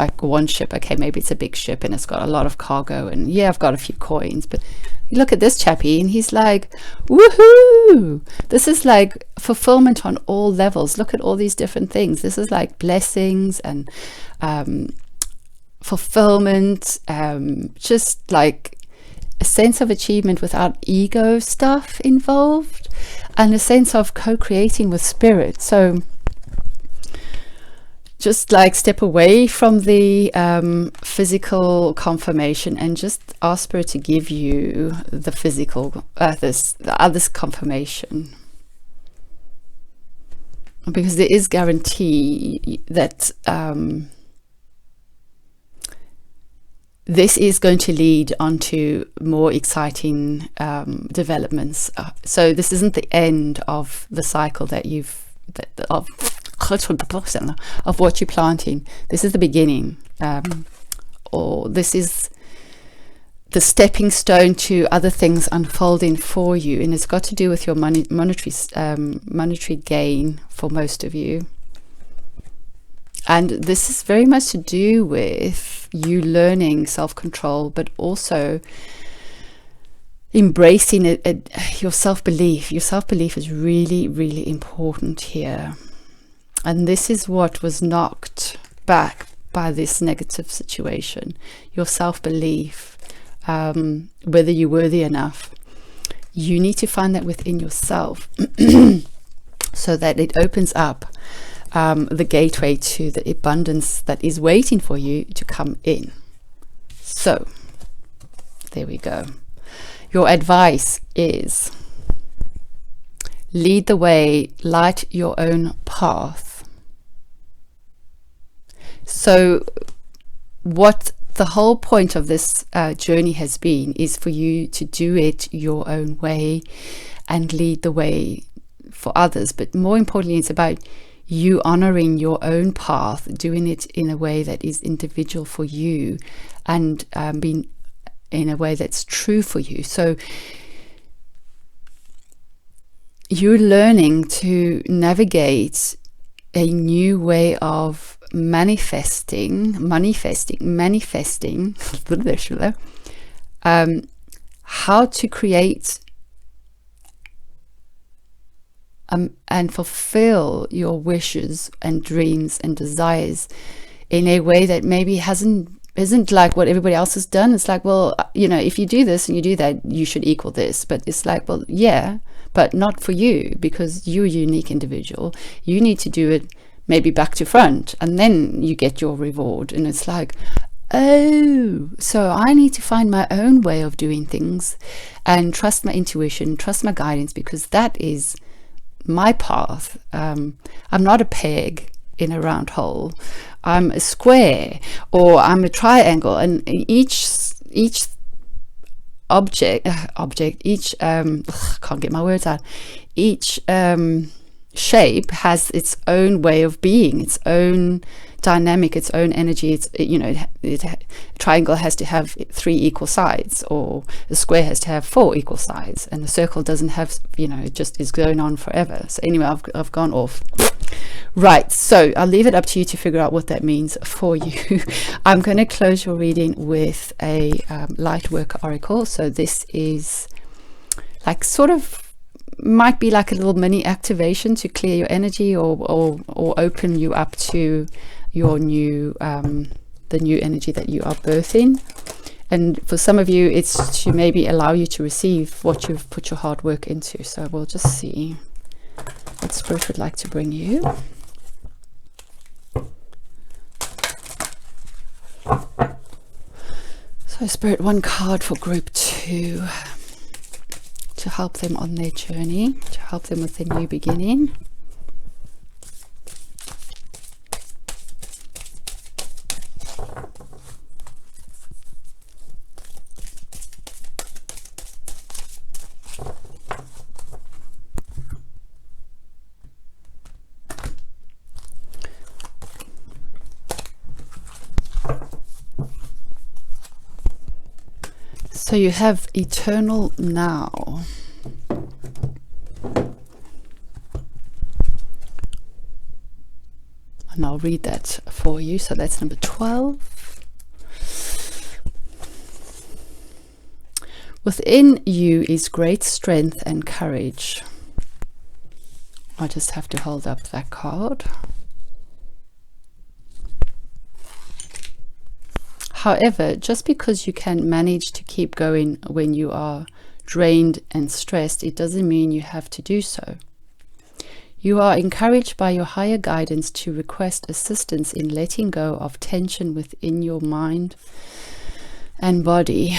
ship. Okay, maybe it's a big ship and it's got a lot of cargo, and yeah, I've got a few coins, but you look at this chappie and he's like, woohoo, this is like fulfillment on all levels. Look at all these different things. This is like blessings and fulfillment, just like a sense of achievement without ego stuff involved, and a sense of co-creating with spirit. So just like step away from the physical confirmation and just ask spirit to give you the physical, this confirmation, because there is guarantee that this is going to lead onto more exciting developments. So this isn't the end of the cycle that of what you're planting. This is the beginning, or this is the stepping stone to other things unfolding for you, and it's got to do with your monetary gain for most of you. And this is very much to do with you learning self-control, but also embracing your self-belief. Your self-belief is really, really important here. And this is what was knocked back by this negative situation. Your self-belief, whether you're worthy enough. You need to find that within yourself so that it opens up the gateway to the abundance that is waiting for you to come in. So there we go. Your advice is lead the way, light your own path. So what the whole point of this journey has been is for you to do it your own way and lead the way for others. But more importantly, it's about you honoring your own path, doing it in a way that is individual for you, and being in a way that's true for you. So you're learning to navigate a new way of manifesting, how to create and fulfill your wishes and dreams and desires in a way that maybe isn't like what everybody else has done. It's like, well, if you do this and you do that, you should equal this. But it's like, well, yeah, but not for you, because you're a unique individual. You need to do it maybe back to front, and then you get your reward. And it's like, oh, so I need to find my own way of doing things and trust my intuition, trust my guidance, because that is my path. I'm not a peg in a round hole. I'm a square, or I'm a triangle, and each object, each can't get my words out. Each shape has its own way of being, its own dynamic, its own energy. Triangle has to have 3 equal sides, or a square has to have 4 equal sides, and the circle doesn't have, it just is going on forever. So anyway, I've gone off. Right, so I'll leave it up to you to figure out what that means for you. I'm going to close your reading with a Lightworker Oracle. So this is like sort of might be like a little mini activation to clear your energy, or open you up to your new the new energy that you are birthing. And for some of you, it's to maybe allow you to receive what you've put your hard work into. So we'll just see what Spirit would like to bring you. So Spirit, one card for group 2 to help them on their journey, to help them with their new beginning. So you have eternal now. And I'll read that for you. So that's number 12. Within you is great strength and courage. I just have to hold up that card. However, just because you can manage to keep going when you are drained and stressed, it doesn't mean you have to do so. You are encouraged by your higher guidance to request assistance in letting go of tension within your mind and body.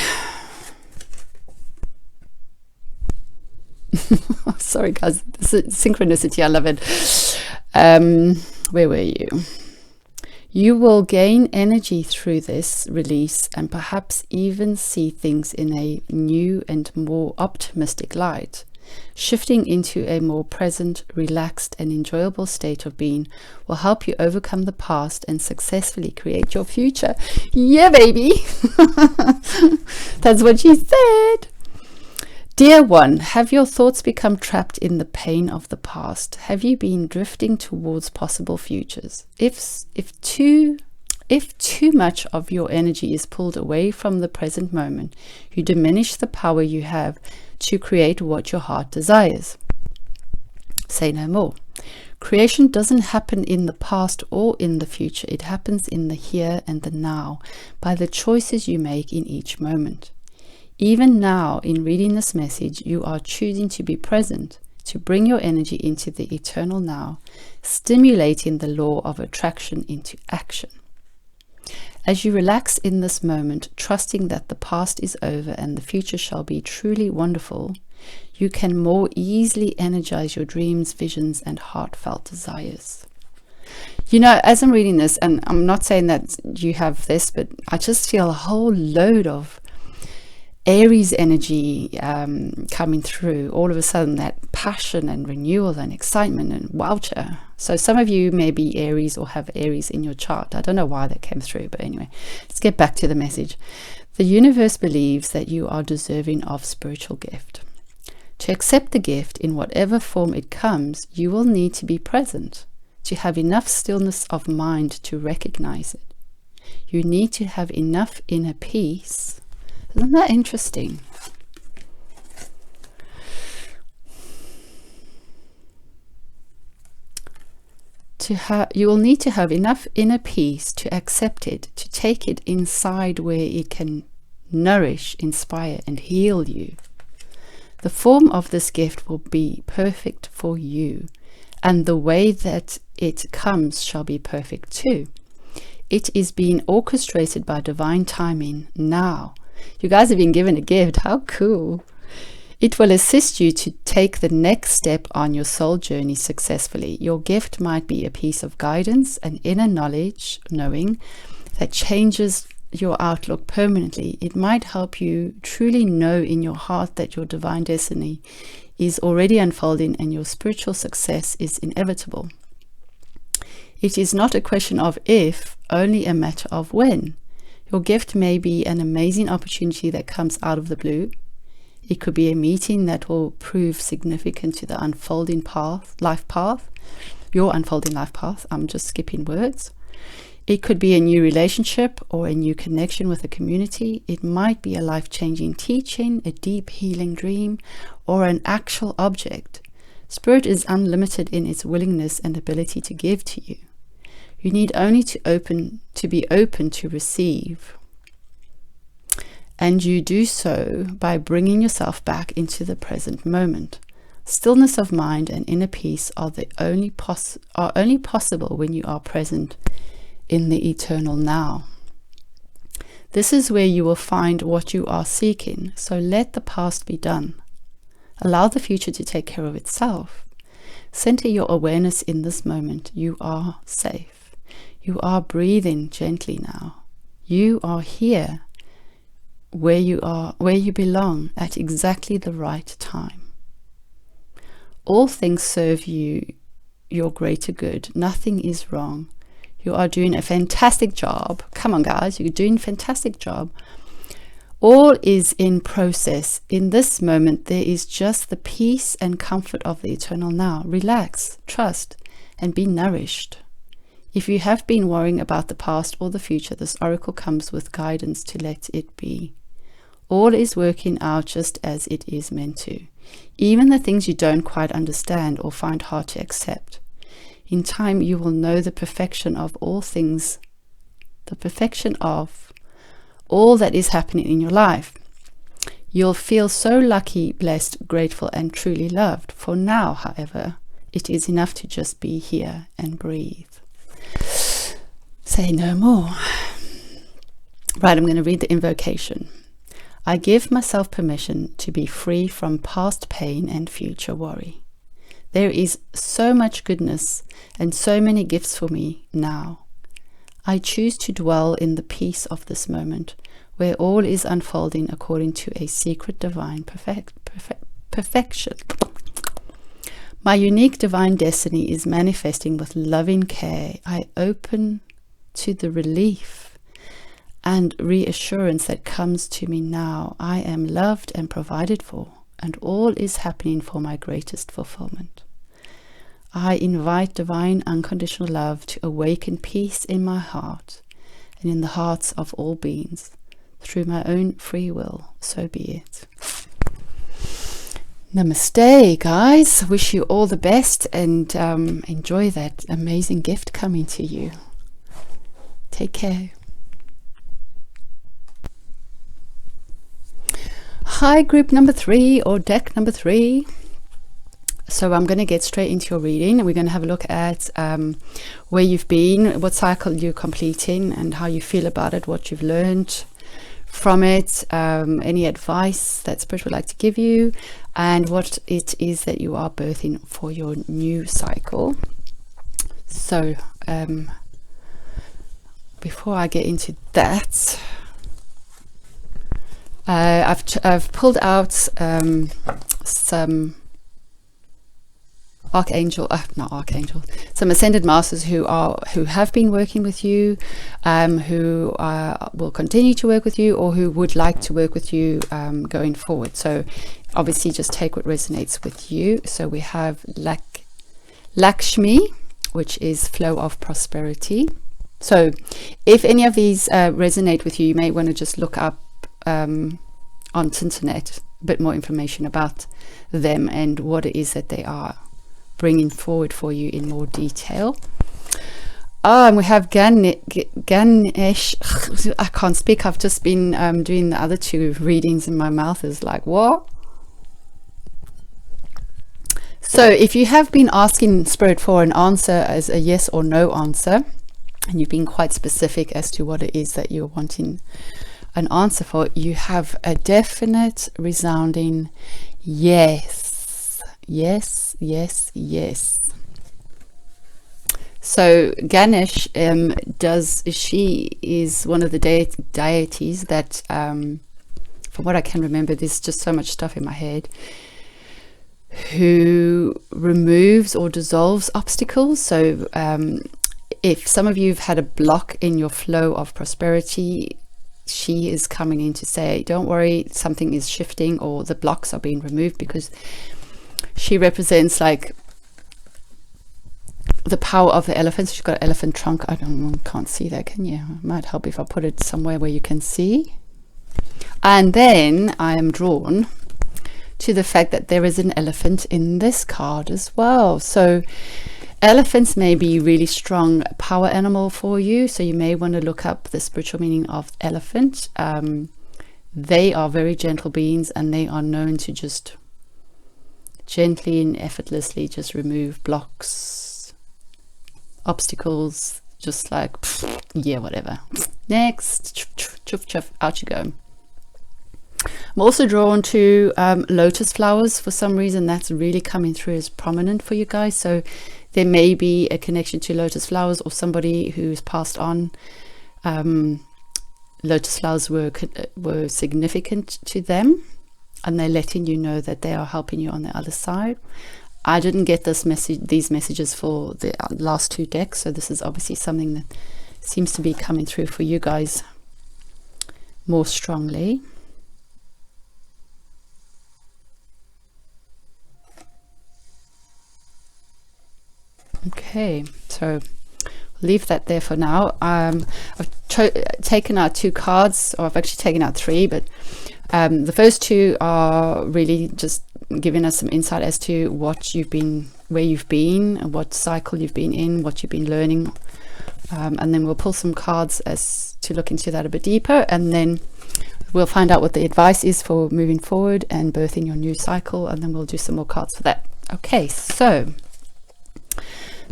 Sorry guys, synchronicity, I love it. Where were you? You will gain energy through this release and perhaps even see things in a new and more optimistic light. Shifting into a more present, relaxed and enjoyable state of being will help you overcome the past and successfully create your future. Yeah, baby. That's what she said. Dear one, have your thoughts become trapped in the pain of the past? Have you been drifting towards possible futures? If too much of your energy is pulled away from the present moment, you diminish the power you have to create what your heart desires. Say no more. Creation doesn't happen in the past or in the future. It happens in the here and the now by the choices you make in each moment. Even now, in reading this message, you are choosing to be present, to bring your energy into the eternal now, stimulating the law of attraction into action. As you relax in this moment, trusting that the past is over and the future shall be truly wonderful, you can more easily energize your dreams, visions, and heartfelt desires. You know, as I'm reading this, and I'm not saying that you have this, but I just feel a whole load of Aries energy coming through. All of a sudden, that passion and renewal and excitement and wowcha. So some of you may be Aries or have Aries in your chart. I don't know why that came through, but anyway, let's get back to the message. The universe believes that you are deserving of spiritual gift. To accept the gift in whatever form it comes, you will need to be present, to have enough stillness of mind to recognize it. You need to have enough inner peace. Isn't that interesting? You will need to have enough inner peace to accept it, to take it inside where it can nourish, inspire, and heal you. The form of this gift will be perfect for you, and the way that it comes shall be perfect too. It is being orchestrated by divine timing now. You guys have been given a gift. How cool. It will assist you to take the next step on your soul journey successfully. Your gift might be a piece of guidance, an inner knowledge, knowing that changes your outlook permanently. It might help you truly know in your heart that your divine destiny is already unfolding and your spiritual success is inevitable. It is not a question of if, only a matter of when. Your gift may be an amazing opportunity that comes out of the blue. It could be a meeting that will prove significant to the unfolding life path, your unfolding life path. I'm just skipping words. It could be a new relationship or a new connection with a community. It might be a life-changing teaching, a deep healing dream, or an actual object. Spirit is unlimited in its willingness and ability to give to you. You need only to be open to receive. And you do so by bringing yourself back into the present moment. Stillness of mind and inner peace are only possible when you are present in the eternal now. This is where you will find what you are seeking. So let the past be done. Allow the future to take care of itself. Center your awareness in this moment. You are safe. You are breathing gently now. You are here where you belong at exactly the right time. All things serve you, your greater good. Nothing is wrong. You are doing a fantastic job. Come on, guys, you're doing a fantastic job. All is in process. In this moment, there is just the peace and comfort of the eternal now. Relax, trust, and be nourished. If you have been worrying about the past or the future, this oracle comes with guidance to let it be. All is working out just as it is meant to, even the things you don't quite understand or find hard to accept. In time, you will know the perfection of all things, the perfection of all that is happening in your life. You'll feel so lucky, blessed, grateful, and truly loved. For now, however, it is enough to just be here and breathe. Say no more. Right, I'm going to read the invocation. I give myself permission to be free from past pain and future worry. There is so much goodness and so many gifts for me now. I choose to dwell in the peace of this moment, where all is unfolding according to a secret divine perfection. My unique divine destiny is manifesting with loving care. I open to the relief and reassurance that comes to me now. I am loved and provided for, and all is happening for my greatest fulfillment. I invite divine unconditional love to awaken peace in my heart and in the hearts of all beings through my own free will. So be it. Namaste, guys. Wish you all the best and enjoy that amazing gift coming to you. Take care. Hi, group number 3 or deck number 3. So I'm going to get straight into your reading. We're going to have a look at where you've been, what cycle you're completing, and how you feel about it, what you've learned from it, any advice that Spirit would like to give you, and what it is that you are birthing for your new cycle. So before I get into that, I've pulled out some some ascended masters who have been working with you, who will continue to work with you, or who would like to work with you going forward. So obviously just take what resonates with you. So we have Lakshmi, which is flow of prosperity. So if any of these resonate with you, you may want to just look up on internet a bit more information about them and what it is that they are bringing forward for you in more detail. And we have Ganesh. I can't speak. I've just been doing the other 2 readings and my mouth is like, what? So if you have been asking Spirit for an answer as a yes or no answer, and you've been quite specific as to what it is that you're wanting an answer for, you have a definite resounding yes. Yes, yes, yes. So Ganesh she is one of the deities that, from what I can remember, there's just so much stuff in my head, who removes or dissolves obstacles. So if some of you have had a block in your flow of prosperity, she is coming in to say, don't worry, something is shifting, or the blocks are being removed, because she represents like the power of the elephant. She's got an elephant trunk. Can't see that, can you? It might help if I put it somewhere where you can see. And then I am drawn to the fact that there is an elephant in this card as well. So elephants may be really strong power animal for you. So you may want to look up the spiritual meaning of elephant. They are very gentle beings, and they are known to just gently and effortlessly just remove blocks, obstacles, just like, yeah, whatever. Next, chuff, chuff, out you go. I'm also drawn to lotus flowers. For some reason, that's really coming through as prominent for you guys. So there may be a connection to lotus flowers, or somebody who's passed on. Lotus flowers were significant to them, and they're letting you know that they are helping you on the other side. I didn't get these messages for the last 2 decks, so this is obviously something that seems to be coming through for you guys more strongly. Okay, so leave that there for now. I've taken out 2 cards, or I've actually taken out 3, but the first 2 are really just giving us some insight as to what you've been, where you've been, and what cycle you've been in, what you've been learning. And then we'll pull some cards as to look into that a bit deeper, and then we'll find out what the advice is for moving forward and birthing your new cycle, and then we'll do some more cards for that. Okay, so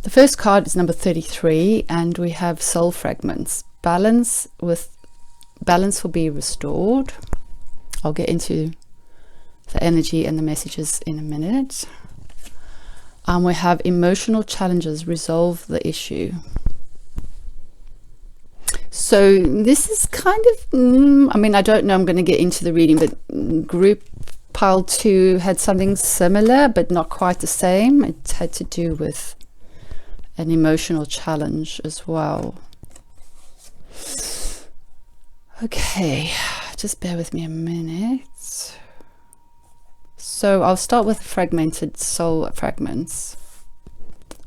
the first card is number 33, and we have soul fragments. Balance will be restored. I'll get into the energy and the messages in a minute. We have emotional challenges, resolve the issue. So this is kind of, I mean, I don't know, I'm going to get into the reading, but group pile 2 had something similar, but not quite the same. It had to do with an emotional challenge as well. Okay, just bear with me a minute. So I'll start with fragmented soul fragments,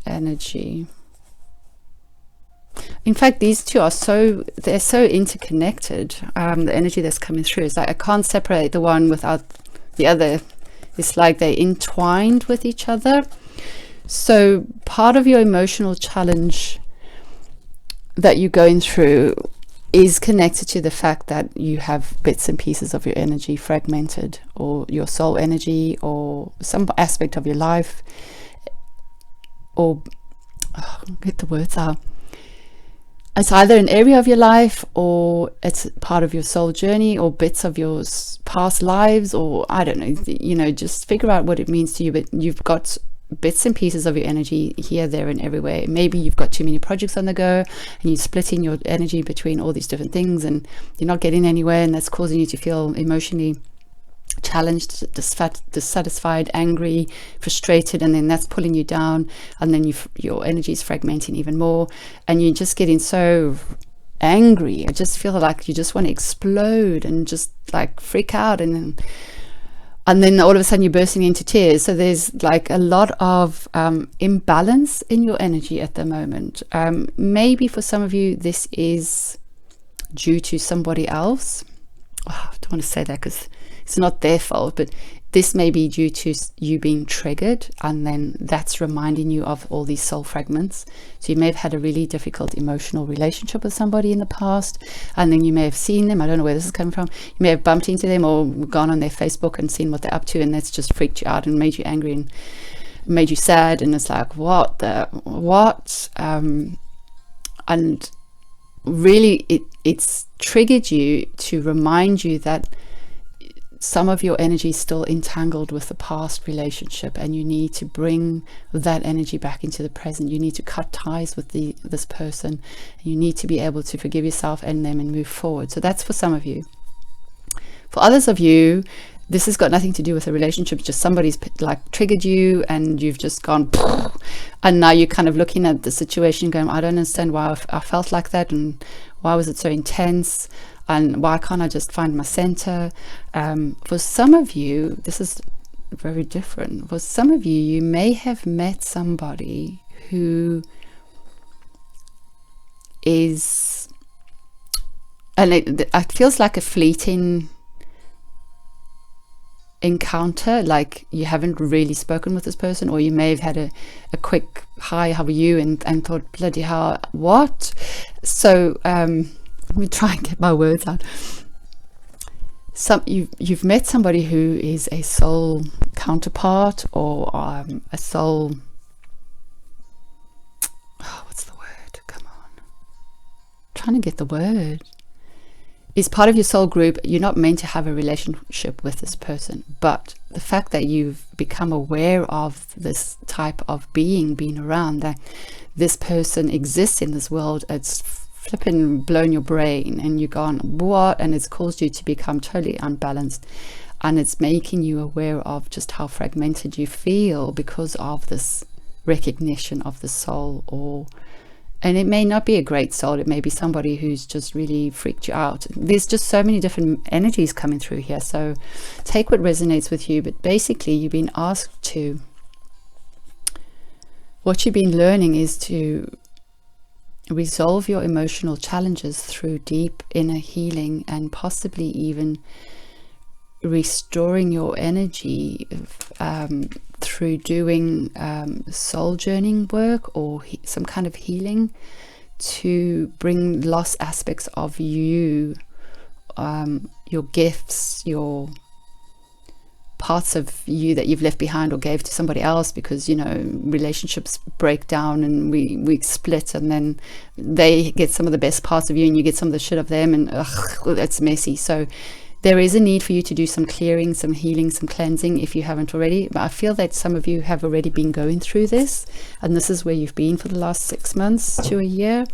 energy. In fact, these 2 are they're so interconnected. The energy that's coming through is like I can't separate the one without the other. It's like they're entwined with each other. So part of your emotional challenge that you're going through is connected to the fact that you have bits and pieces of your energy fragmented, or your soul energy, or some aspect of your life, or get the words out. It's either an area of your life, or it's part of your soul journey, or bits of your past lives, or I don't know, you know, just figure out what it means to you. But you've got bits and pieces of your energy here, there, and everywhere. Maybe you've got too many projects on the go, and you're splitting your energy between all these different things, and you're not getting anywhere, and that's causing you to feel emotionally challenged, dissatisfied, angry, frustrated, and then that's pulling you down, and then your energy is fragmenting even more, and you're just getting so angry. I just feel like you just want to explode and just like freak out, and then all of a sudden you're bursting into tears. So there's like a lot of imbalance in your energy at the moment. Maybe for some of you this is due to somebody else. I don't want to say that because it's not their fault, but this may be due to you being triggered, and then that's reminding you of all these soul fragments. So you may have had a really difficult emotional relationship with somebody in the past, and then you may have seen them. I don't know where this is coming from. You may have bumped into them or gone on their Facebook and seen what they're up to, and that's just freaked you out and made you angry and made you sad, and it's like, what? And really it's triggered you to remind you that some of your energy is still entangled with the past relationship, and you need to bring that energy back into the present. You need to cut ties with this person. You need to be able to forgive yourself and them and move forward. So that's for some of you. For others of you, this has got nothing to do with a relationship. It's just somebody's like triggered you, and you've just gone and now you're kind of looking at the situation going, I don't understand why I felt like that, and why was it so intense, and why can't I just find my center? For some of you, this is very different. For some of you, you may have met somebody who is, and it feels like a fleeting encounter, like you haven't really spoken with this person, or you may have had a quick hi, how are you, and thought, bloody hell, what? So let me try and get my words out. You've met somebody who is a soul counterpart, or a soul, what's the word? Come on, I'm trying to get the word. Is part of your soul group. You're not meant to have a relationship with this person, but the fact that you've become aware of this type of being around, that this person exists in this world, it's flipping blown your brain, and you're gone, what? And it's caused you to become totally unbalanced, and it's making you aware of just how fragmented you feel because of this recognition of the soul. And it may not be a great soul. It may be somebody who's just really freaked you out. There's just so many different energies coming through here. So take what resonates with you. But basically, you've been asked to, what you've been learning is to resolve your emotional challenges through deep inner healing, and possibly even restoring your energy through doing soul journeying work or some kind of healing to bring lost aspects of you, your gifts, your parts of you that you've left behind or gave to somebody else, because you know relationships break down and we split, and then they get some of the best parts of you and you get some of the shit of them, and that's messy. So there is a need for you to do some clearing, some healing, some cleansing if you haven't already. But I feel that some of you have already been going through this, and this is where you've been for the last 6 months to a year.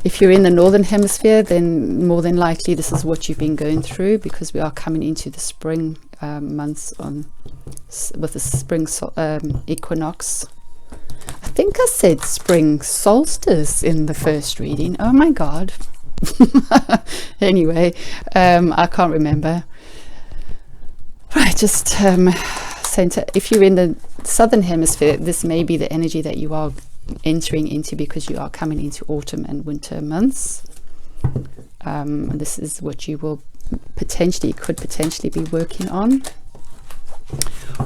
If you're in the northern hemisphere, then more than likely this is what you've been going through, because we are coming into the spring months with the spring equinox. I think I said spring solstice in the first reading. Oh my god. Anyway, I can't remember. Right, just center. If you're in the southern hemisphere, this may be the energy that you are entering into, because you are coming into autumn and winter months. This is what you will could potentially be working on.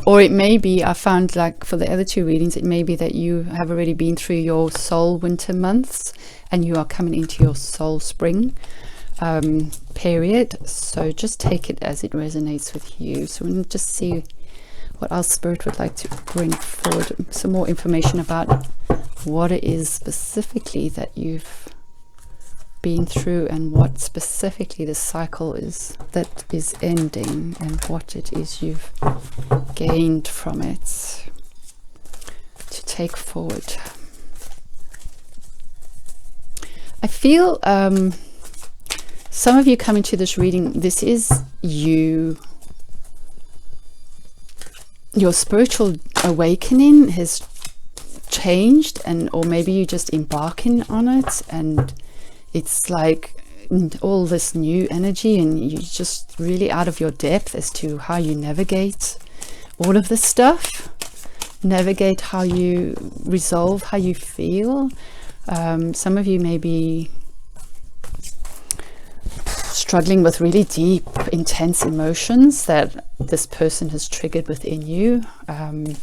Or it may be, I found, like for the other two readings, it may be that you have already been through your soul winter months and you are coming into your soul spring period. So just take it as it resonates with you. So we'll just see what our spirit would like to bring forward, some more information about what it is specifically that you've been through, and what specifically the cycle is that is ending, and what it is you've gained from it to take forward. I feel some of you coming to this reading, this is you, your spiritual awakening has changed, and or maybe you're just embarking on it, and it's like all this new energy, and you're just really out of your depth as to how you navigate all of this stuff, navigate how you resolve how you feel. Some of you may be struggling with really deep, intense emotions that this person has triggered within you, and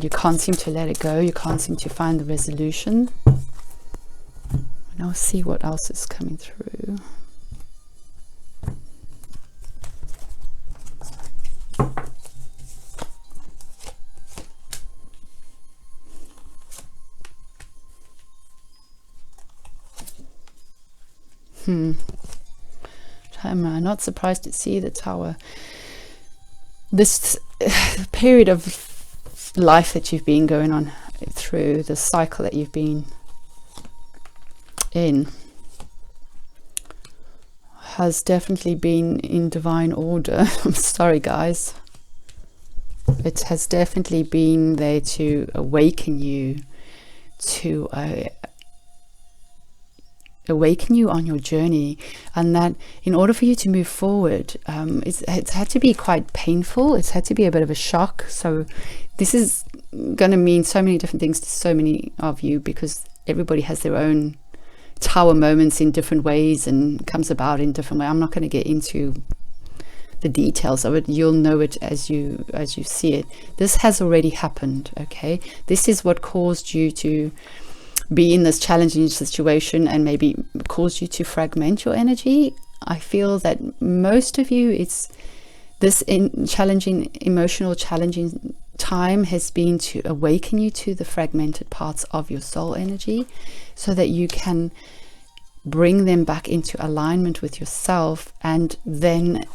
you can't seem to let it go, you can't seem to find the resolution. And I'll see what else is coming through. I'm not surprised to see the Tower. This period of life that you've been going on through, the cycle that you've been in, has definitely been in divine order. I'm sorry guys, it has definitely been there to awaken you, to awaken you on your journey, and that in order for you to move forward, it's had to be quite painful, it's had to be a bit of a shock. So this is going to mean so many different things to so many of you, because everybody has their own Tower moments in different ways and comes about in different ways. I'm not going to get into the details of it. You'll know it as you see it. This has already happened. Okay, this is what caused you to be in this challenging situation, and maybe caused you to fragment your energy. I feel that most of you, it's this challenging time has been to awaken you to the fragmented parts of your soul energy, so that you can bring them back into alignment with yourself, and then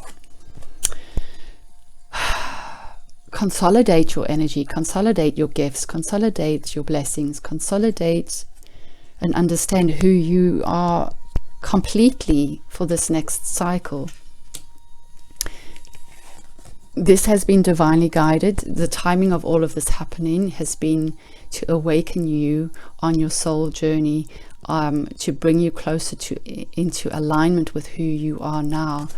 consolidate your energy, consolidate your gifts, consolidate your blessings, consolidate and understand who you are completely for this next cycle. This has been divinely guided. The timing of all of this happening has been to awaken you on your soul journey, to bring you closer into alignment with who you are now.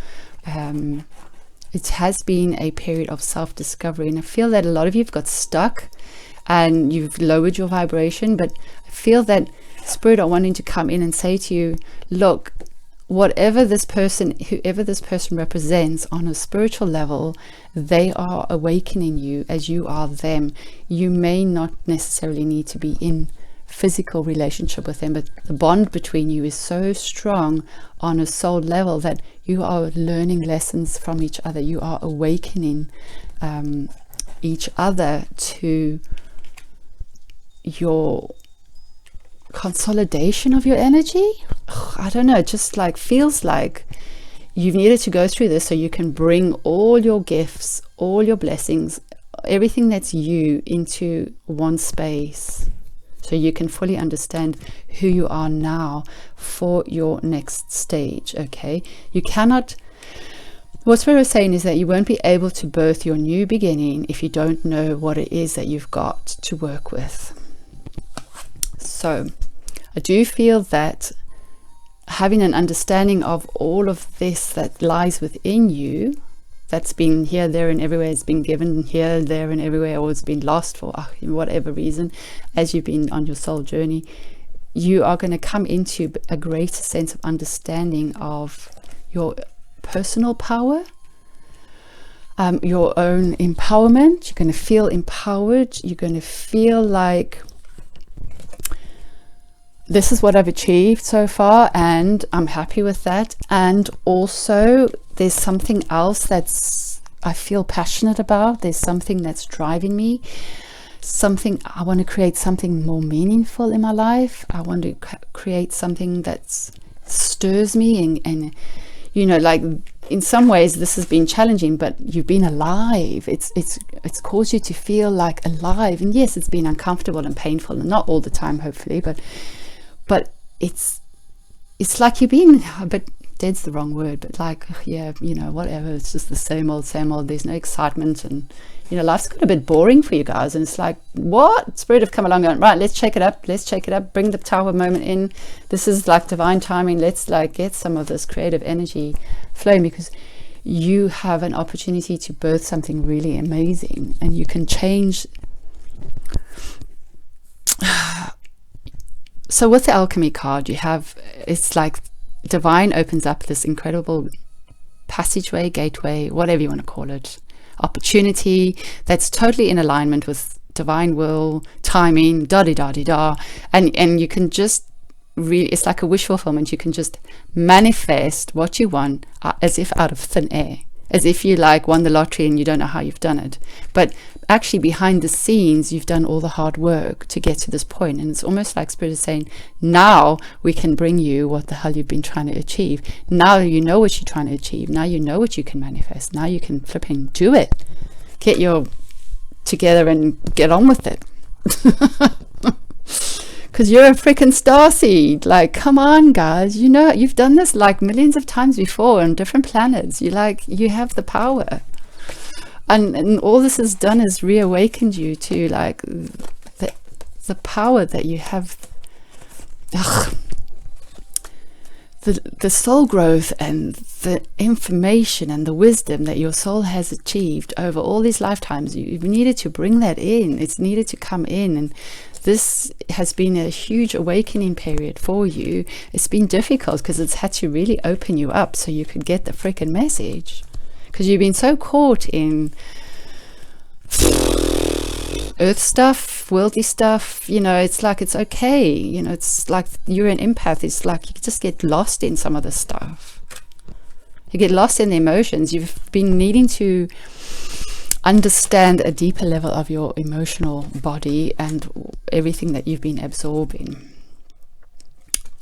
It has been a period of self-discovery, and I feel that a lot of you have got stuck and you've lowered your vibration. But I feel that Spirit are wanting to come in and say to you, look, whoever this person represents on a spiritual level, they are awakening you as you are them. You may not necessarily need to be in physical relationship with them, but the bond between you is so strong on a soul level that you are learning lessons from each other. You are awakening each other to your consolidation of your energy. I don't know, it just like feels like you've needed to go through this so you can bring all your gifts, all your blessings, everything that's you into one space, so you can fully understand who you are now for your next stage. Okay, you cannot, what Spirit is saying is that you won't be able to birth your new beginning if you don't know what it is that you've got to work with. So I do feel that having an understanding of all of this that lies within you, that's been here, there, and everywhere, it's been given here, there, and everywhere, or it's been lost for whatever reason, as you've been on your soul journey, you are going to come into a greater sense of understanding of your personal power, your own empowerment. You're going to feel empowered. You're going to feel like, this is what I've achieved so far, and I'm happy with that. And also, there's something else that's I feel passionate about. There's something that's driving me. Something I want to create, something more meaningful in my life. I want to create something that stirs me, and you know, like in some ways this has been challenging, but you've been alive. It's caused you to feel like alive. And yes, it's been uncomfortable and painful, and not all the time, hopefully, but it's like you've been a bit, dead's the wrong word, but like, yeah, you know, whatever, it's just the same old, there's no excitement, and you know, life's got a bit boring for you guys, and it's like, what? Spirit have come along going, right, let's shake it up, bring the tower moment in. This is like divine timing. Let's like get some of this creative energy flowing, because you have an opportunity to birth something really amazing, and you can change. So with the alchemy card, you have, it's like divine opens up this incredible passageway, gateway, whatever you want to call it, opportunity that's totally in alignment with divine will, timing, da-di-da-di-da, and you can just really, it's like a wish fulfillment. You can just manifest what you want as if out of thin air, as if you like won the lottery and you don't know how you've done it, but actually behind the scenes you've done all the hard work to get to this point. And it's almost like Spirit is saying, now we can bring you what the hell you've been trying to achieve. Now you know what you're trying to achieve. Now you know what you can manifest. Now you can flipping do it. Get your together and get on with it. Because you're a freaking starseed. Like, come on, guys. You know, you've done this like millions of times before on different planets. You have the power. And all this has done is reawakened you to like the power that you have. The soul growth and the information and the wisdom that your soul has achieved over all these lifetimes. You've needed to bring that in. It's needed to come in, and this has been a huge awakening period for you. It's been difficult because it's had to really open you up so you could get the freaking message, because you've been so caught in earth stuff, worldly stuff. You know, it's like, it's okay, you know, it's like you're an empath. It's like you just get lost in some of the stuff. You get lost in the emotions. You've been needing to understand a deeper level of your emotional body and everything that you've been absorbing.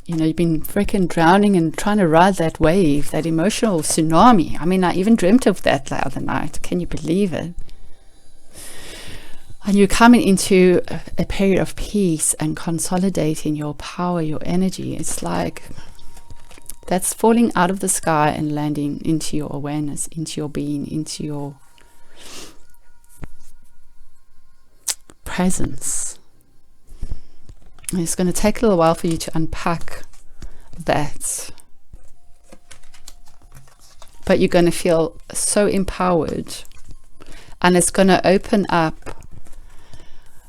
You know, you've been freaking drowning and trying to ride that wave, that emotional tsunami. I mean, I even dreamt of that the other night. Can you believe it? And you're coming into a period of peace and consolidating your power, your energy. It's like that's falling out of the sky and landing into your awareness, into your being, into your presence. And it's going to take a little while for you to unpack that. But you're going to feel so empowered. And it's going to open up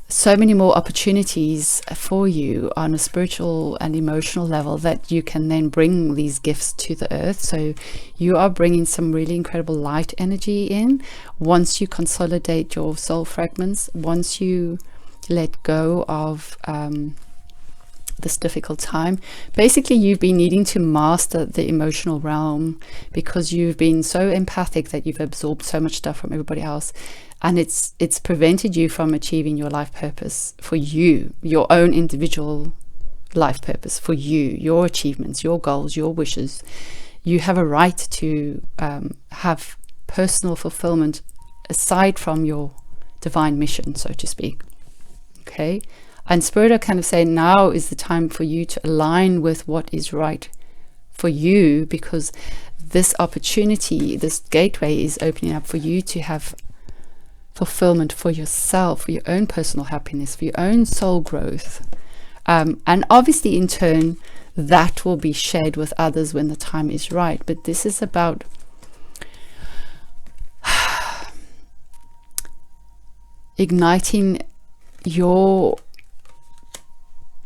so many more opportunities for you on a spiritual and emotional level, that you can then bring these gifts to the earth. So you are bringing some really incredible light energy in once you consolidate your soul fragments, once you let go of this difficult time. Basically, you've been needing to master the emotional realm because you've been so empathic that you've absorbed so much stuff from everybody else, and it's prevented you from achieving your life purpose for you, your own individual life purpose for you, your achievements, your goals, your wishes. You have a right to have personal fulfillment aside from your divine mission, so to speak. Okay, and Spirit are kind of saying now is the time for you to align with what is right for you, because this opportunity, this gateway is opening up for you to have fulfillment for yourself, for your own personal happiness, for your own soul growth. And obviously in turn that will be shared with others when the time is right. But this is about igniting your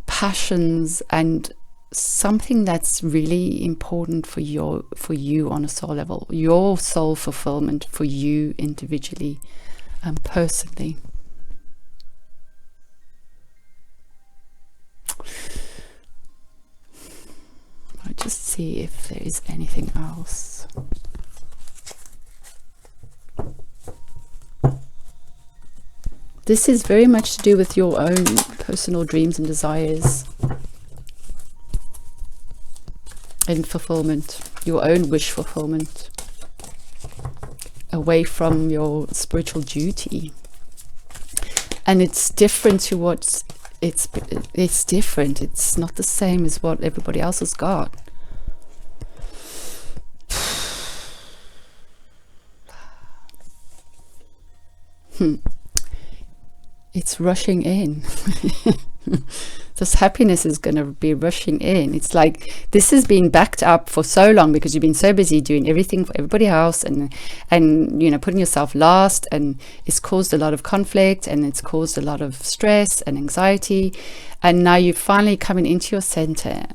passions and something that's really important for you on a soul level, your soul fulfillment for you individually and personally. I'll just see if there is anything else. This is very much to do with your own personal dreams and desires and fulfillment, your own wish fulfillment, away from your spiritual duty. And it's different to what's it's different. It's not the same as what everybody else has got. It's rushing in. This happiness is going to be rushing in. It's like this has been backed up for so long because you've been so busy doing everything for everybody else and you know, putting yourself last, and it's caused a lot of conflict and it's caused a lot of stress and anxiety. And now you're finally coming into your center,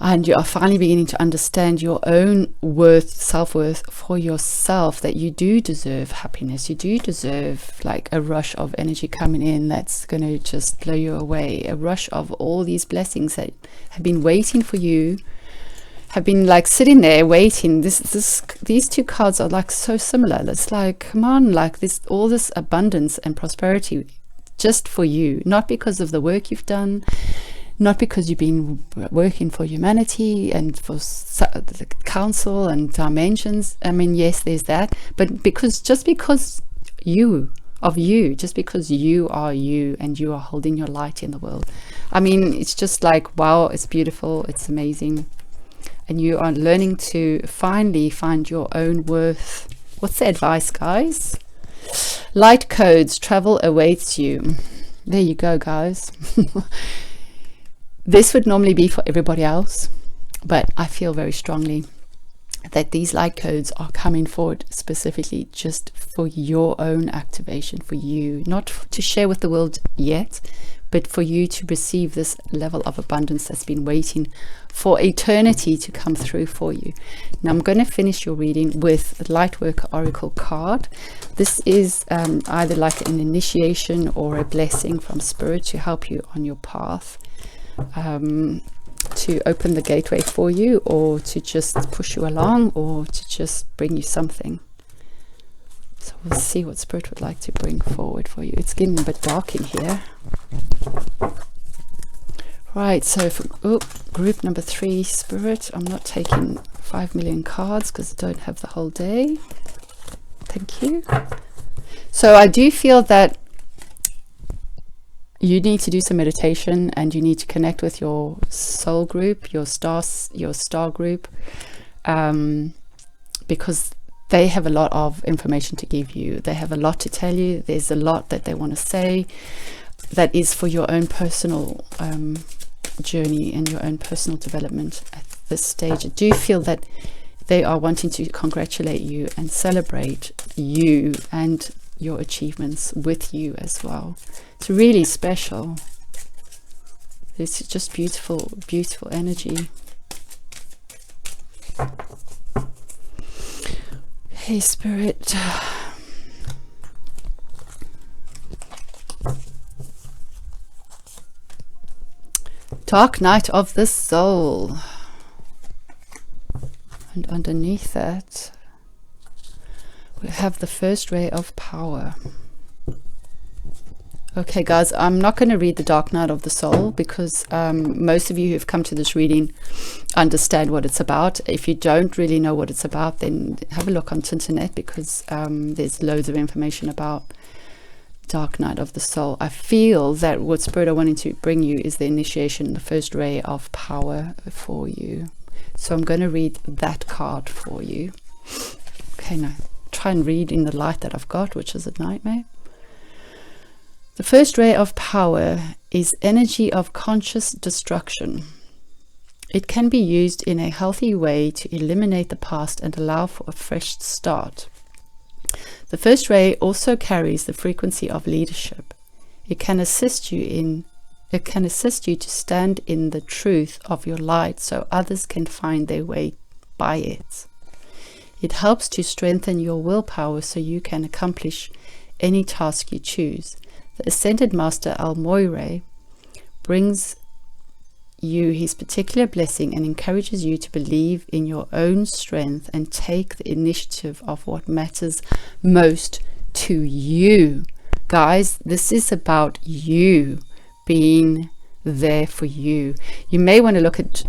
and you are finally beginning to understand your own worth, self-worth for yourself, that you do deserve happiness. You do deserve like a rush of energy coming in that's going to just blow you away. A rush of all these blessings that have been waiting for you, have been like sitting there waiting. These two cards are like so similar. It's like, come on, like all this abundance and prosperity just for you, not because of the work you've done, not because you've been working for humanity and for the council and dimensions. I mean, yes, there's that, but just because you are you and you are holding your light in the world. I mean, it's just like, wow, it's beautiful, it's amazing. And you are learning to finally find your own worth. What's the advice, guys? Light codes, travel awaits you. There you go, guys. This would normally be for everybody else, but I feel very strongly that these light codes are coming forward specifically just for your own activation, for you, not to share with the world yet, but for you to receive this level of abundance that's been waiting for eternity to come through for you. Now I'm going to finish your reading with the Lightworker Oracle card. This is either like an initiation or a blessing from Spirit to help you on your path, to open the gateway for you, or to just push you along, or to just bring you something. So we'll see what Spirit would like to bring forward for you. It's getting a bit dark in here. Right, so for group number 3, Spirit, I'm not taking 5 million cards because I don't have the whole day. Thank you. So I do feel that you need to do some meditation, and you need to connect with your soul group, your star group, because they have a lot of information to give you. They have a lot to tell you. There's a lot that they want to say that is for your own personal journey and your own personal development at this stage. I do feel that they are wanting to congratulate you and celebrate you and your achievements with you as well. It's really special. It's just beautiful, beautiful energy. Hey, Spirit. Dark night of the soul. And underneath that, we have the first ray of power. Okay, guys, I'm not going to read the Dark Night of the Soul because most of you who've come to this reading understand what it's about. If you don't really know what it's about, then have a look on the internet, because there's loads of information about Dark Night of the Soul. I feel that what Spirit are wanting to bring you is the initiation, the first ray of power for you. So I'm going to read that card for you. Okay, now try and read in the light that I've got, which is a nightmare. The first ray of power is energy of conscious destruction. It can be used in a healthy way to eliminate the past and allow for a fresh start. The first ray also carries the frequency of leadership. It can assist you to stand in the truth of your light so others can find their way by it. It helps to strengthen your willpower so you can accomplish any task you choose. The Ascended Master Al-Moire brings you his particular blessing and encourages you to believe in your own strength and take the initiative of what matters most to you. Guys, this is about you being there for you. You may want to look at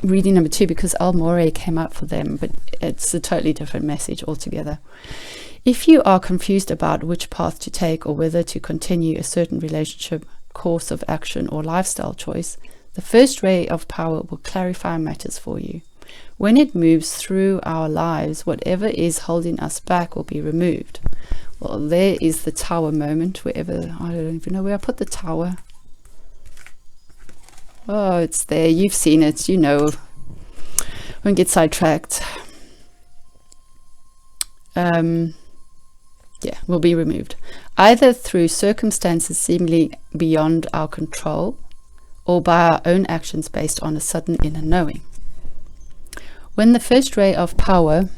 reading number 2, because Al-Moire came out for them, but it's a totally different message altogether. If you are confused about which path to take or whether to continue a certain relationship, course of action, or lifestyle choice, the first ray of power will clarify matters for you. When it moves through our lives, whatever is holding us back will be removed. Well, there is the tower moment, wherever, I don't even know where I put the tower. Oh, it's there. You've seen it, you know. Won't get sidetracked. Yeah, will be removed, either through circumstances seemingly beyond our control or by our own actions based on a sudden inner knowing. When the first ray of power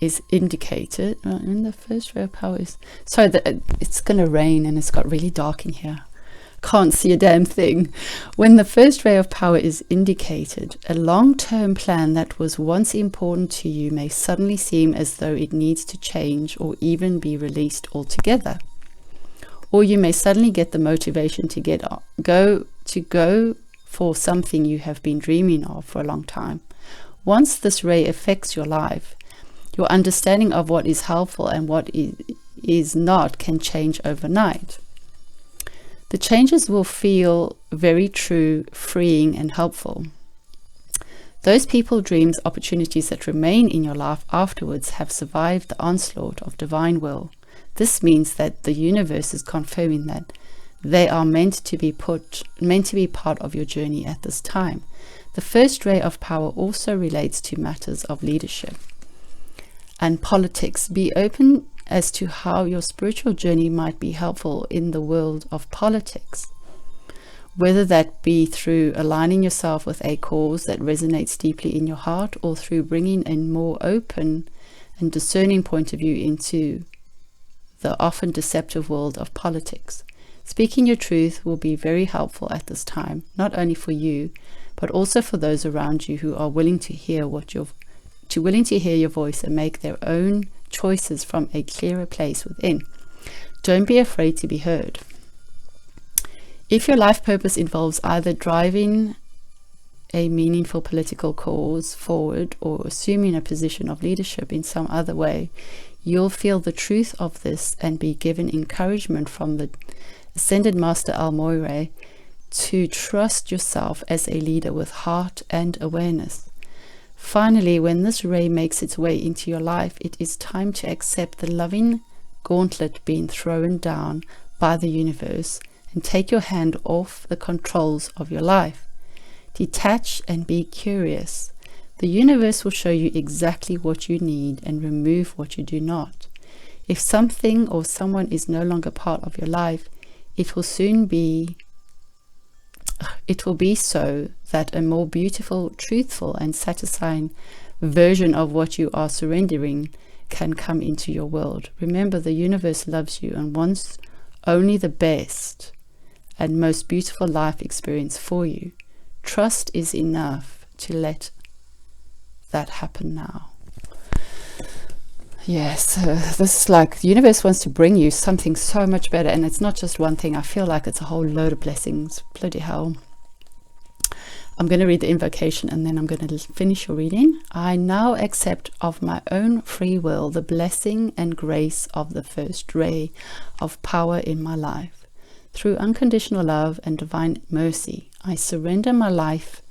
is indicated, sorry, it's going to rain and it's got really dark in here. Can't see a damn thing. When the first ray of power is indicated, a long-term plan that was once important to you may suddenly seem as though it needs to change or even be released altogether. Or you may suddenly get the motivation to go for something you have been dreaming of for a long time. Once this ray affects your life, your understanding of what is helpful and what is not can change overnight. The changes will feel very true, freeing, and helpful. Those people, dreams, opportunities that remain in your life afterwards have survived the onslaught of divine will. This means that the universe is confirming that they are meant to be part of your journey at this time. The first ray of power also relates to matters of leadership and politics. Be open as to how your spiritual journey might be helpful in the world of politics, whether that be through aligning yourself with a cause that resonates deeply in your heart, or through bringing a more open and discerning point of view into the often deceptive world of politics. Speaking your truth will be very helpful at this time, not only for you, but also for those around you who are willing to hear your voice and make their own choices from a clearer place within. Don't be afraid to be heard. If your life purpose involves either driving a meaningful political cause forward or assuming a position of leadership in some other way, you'll feel the truth of this and be given encouragement from the Ascended Master Al-Moire to trust yourself as a leader with heart and awareness. Finally, when this ray makes its way into your life, it is time to accept the loving gauntlet being thrown down by the universe and take your hand off the controls of your life. Detach and be curious. The universe will show you exactly what you need and remove what you do not. If something or someone is no longer part of your life, it will be so that a more beautiful, truthful, and satisfying version of what you are surrendering can come into your world. Remember, the universe loves you and wants only the best and most beautiful life experience for you. Trust is enough to let that happen now. Yes, this is like the universe wants to bring you something so much better, and it's not just one thing. I feel like it's a whole load of blessings. Bloody hell. I'm going to read the invocation and then I'm going to finish your reading. I now accept of my own free will the blessing and grace of the first ray of power in my life. Through unconditional love and divine mercy, I surrender my life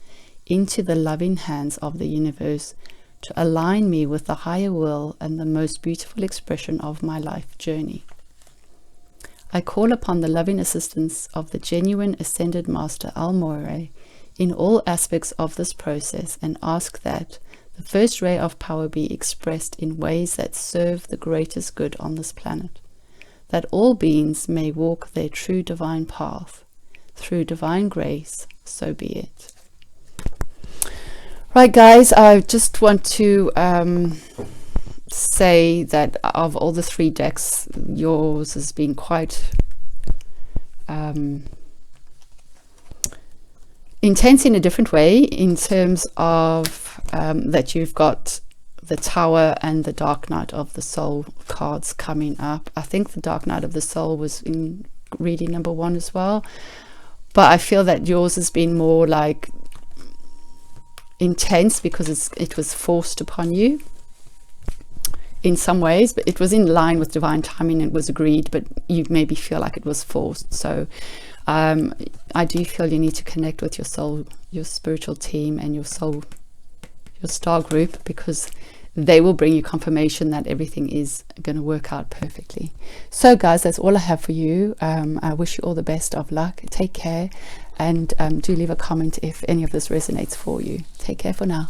into the loving hands of the universe to align me with the higher will and the most beautiful expression of my life journey. I call upon the loving assistance of the genuine Ascended Master Al-Moire in all aspects of this process and ask that the first ray of power be expressed in ways that serve the greatest good on this planet, that all beings may walk their true divine path. Through divine grace, so be it. Right, guys, I just want to say that of all the 3 decks, yours has been quite intense in a different way, in terms of that you've got the Tower and the Dark Night of the Soul cards coming up. I think the Dark Night of the Soul was in reading number 1 as well, but I feel that yours has been more like intense because it was forced upon you in some ways, but it was in line with divine timing and was agreed, but you maybe feel like it was forced. So I do feel you need to connect with your soul, your spiritual team, and your soul, your star group, because they will bring you confirmation that everything is going to work out perfectly. So guys, that's all I have for you. I wish you all the best of luck. Take care, and do leave a comment if any of this resonates for you. Take care for now.